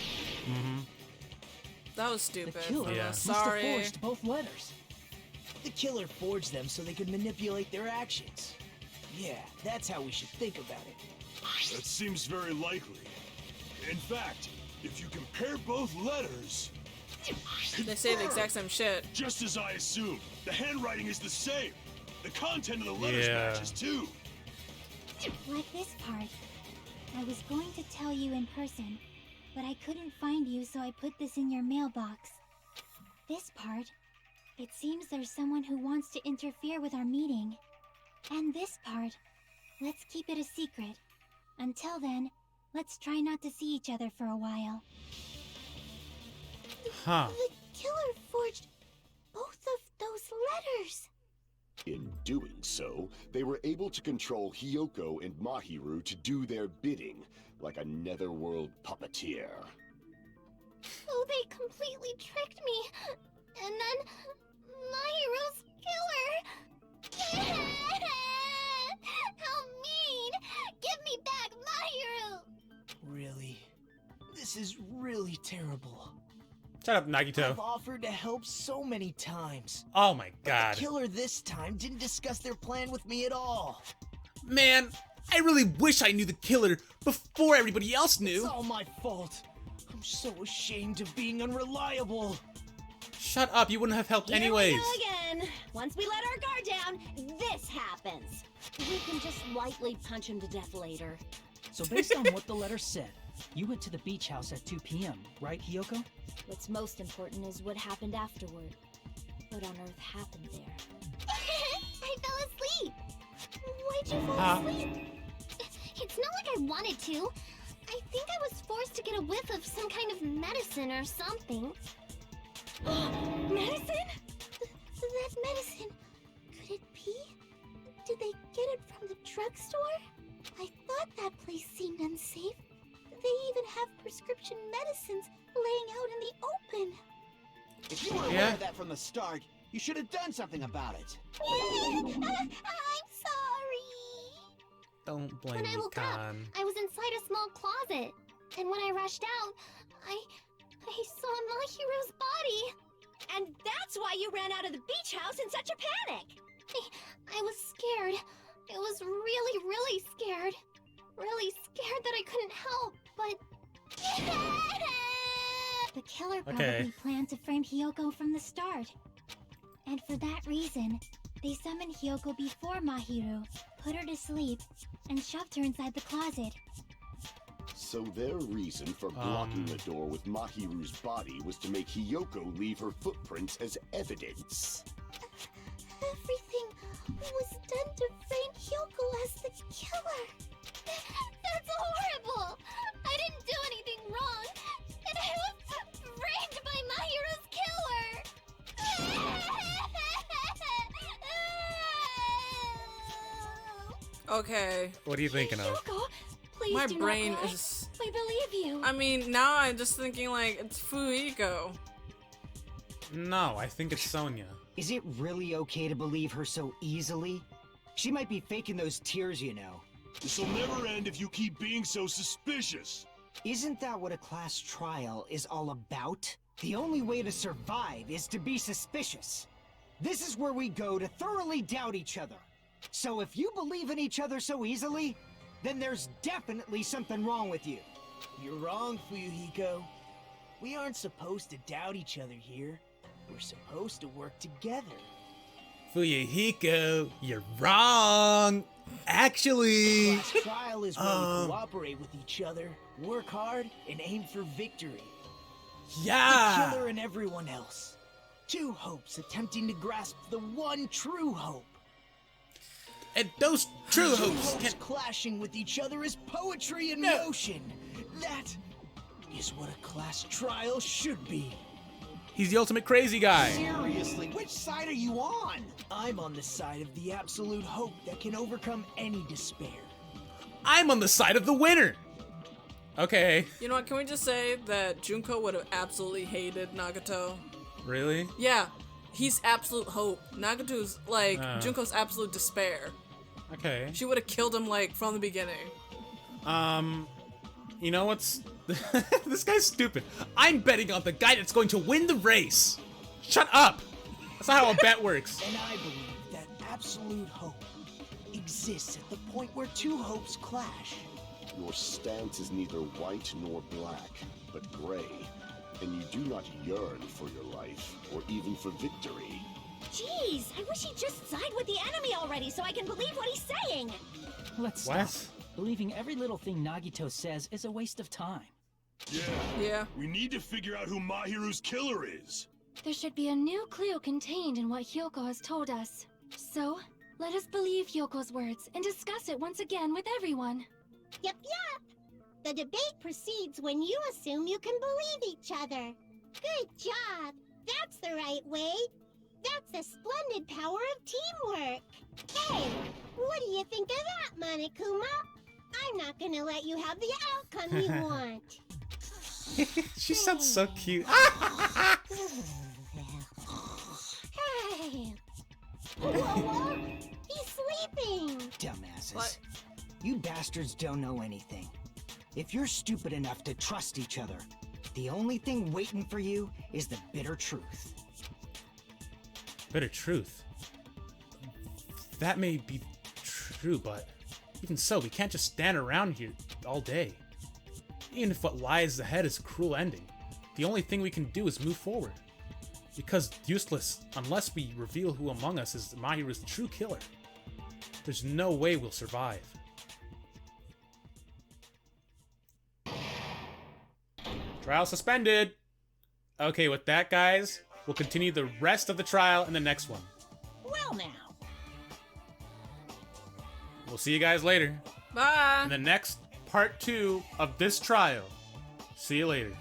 Mm-hmm. That was The stupid. killer Yeah. must have Sorry. forged both letters. The killer forged them so they could manipulate their actions. Yeah, that's how we should think about it. That seems very likely. In fact, if you compare both letters... They say the exact same shit. Just as I assumed. The handwriting is the same. The content of the letters Yeah. matches too. Like this part. I was going to tell you in person, but I couldn't find you, so I put this in your mailbox. This part. It seems there's someone who wants to interfere with our meeting. And this part. Let's keep it a secret. Until then, let's try not to see each other for a while. Huh. The killer forged both of those letters. In doing so, they were able to control Hiyoko and Mahiru to do their bidding, like a netherworld puppeteer. Oh, they completely tricked me. And then Mahiru's killer. How mean! Give me back Mahiru! Really? This is really terrible. Shut up, Nagito. I've offered to help so many times. Oh my But god. the killer this time didn't discuss their plan with me at all. Man, I really wish I knew the killer before everybody else knew. It's all my fault. I'm so ashamed of being unreliable. Shut up, you wouldn't have helped Here anyways. we go again. Once we let our guard down, this happens. We can just lightly punch him to death later. So based on what the letter said, you went to the beach house at 2 p.m., right, Hiyoko? What's most important is what happened afterward. What on earth happened there? I fell asleep. Why'd you fall asleep? It's not like I wanted to. I think I was forced to get a whiff of some kind of medicine or something. Medicine? That medicine. Could it be? Did they get it from the drugstore? I thought that place seemed unsafe. They even have prescription medicines laying out in the open. If you were aware of that from the start, you should have done something about it. I'm sorry. Don't blame When I me, woke up, Khan. I was inside a small closet. And when I rushed out, I saw Mahiru's body. And that's why you ran out of the beach house in such a panic! I was scared. I was really, really scared. Really scared that I couldn't help, but... The killer probably planned to frame Hiyoko from the start. And for that reason, they summoned Hiyoko before Mahiru, put her to sleep, and shoved her inside the closet. So their reason for blocking the door with Mahiru's body was to make Hiyoko leave her footprints as evidence. Everything was done to frame Hiyoko as the killer. That's horrible! I didn't do anything wrong, and I was framed by Mahiru's killer! Okay. What are you thinking of? Hiyoko, please My do brain not cry. is... We believe you. I mean, now I'm just thinking like, it's Fuiko. No, I think it's Sonia. Is it really okay to believe her so easily? She might be faking those tears, you know. This'll never end if you keep being so suspicious. Isn't that what a class trial is all about? The only way to survive is to be suspicious. This is where we go to thoroughly doubt each other. So if you believe in each other so easily, then there's definitely something wrong with you. You're wrong, Fuyuhiko. We aren't supposed to doubt each other here. We're supposed to work together. Fuyuhiko, you're wrong. Actually, Class trial is where we cooperate with each other, work hard, and aim for victory. yeah. The killer and everyone else. Two hopes attempting to grasp the one true hope. And those true Two hopes hopes can... clashing with each other is poetry in motion. That is what a class trial should be. He's the ultimate crazy guy. Seriously, which side are you on? I'm on the side of the absolute hope that can overcome any despair. I'm on the side of the winner. Okay. You know what? Can we just say that Junko would have absolutely hated Nagato? Really? Yeah. He's absolute hope. Nagato's like Junko's absolute despair. Okay. She would have killed him like from the beginning. You know what's... This guy's stupid. I'm betting on the guy that's going to win the race. Shut up. That's not how a bet works. And I believe that absolute hope exists at the point where two hopes clash. Your stance is neither white nor black, but gray. And you do not yearn for your life, or even for victory. Jeez, I wish he'd just side with the enemy already so I can believe what he's saying. Let's What? stop. Believing every little thing Nagito says is a waste of time. Yeah. We need to figure out who Mahiru's killer is. There should be a new clue contained in what Hyoko has told us. So, let us believe Hyoko's words and discuss it once again with everyone. Yep. The debate proceeds when you assume you can believe each other. Good job. That's the right way. That's the splendid power of teamwork. Hey, what do you think of that, Monokuma? I'm not gonna let you have the outcome you want. She sounds so cute. Hey! Whoa! He's sleeping! Dumbasses. What? You bastards don't know anything. If you're stupid enough to trust each other, the only thing waiting for you is the bitter truth. Bitter truth. That may be true, but even so, we can't just stand around here all day. Even if what lies ahead is a cruel ending, the only thing we can do is move forward. Because useless unless we reveal who among us is Mahiru's true killer. There's no way we'll survive. Trial suspended! Okay, with that, guys, we'll continue the rest of the trial in the next one. Well now. We'll see you guys later. Bye. In the next part 2 of this trial. See you later.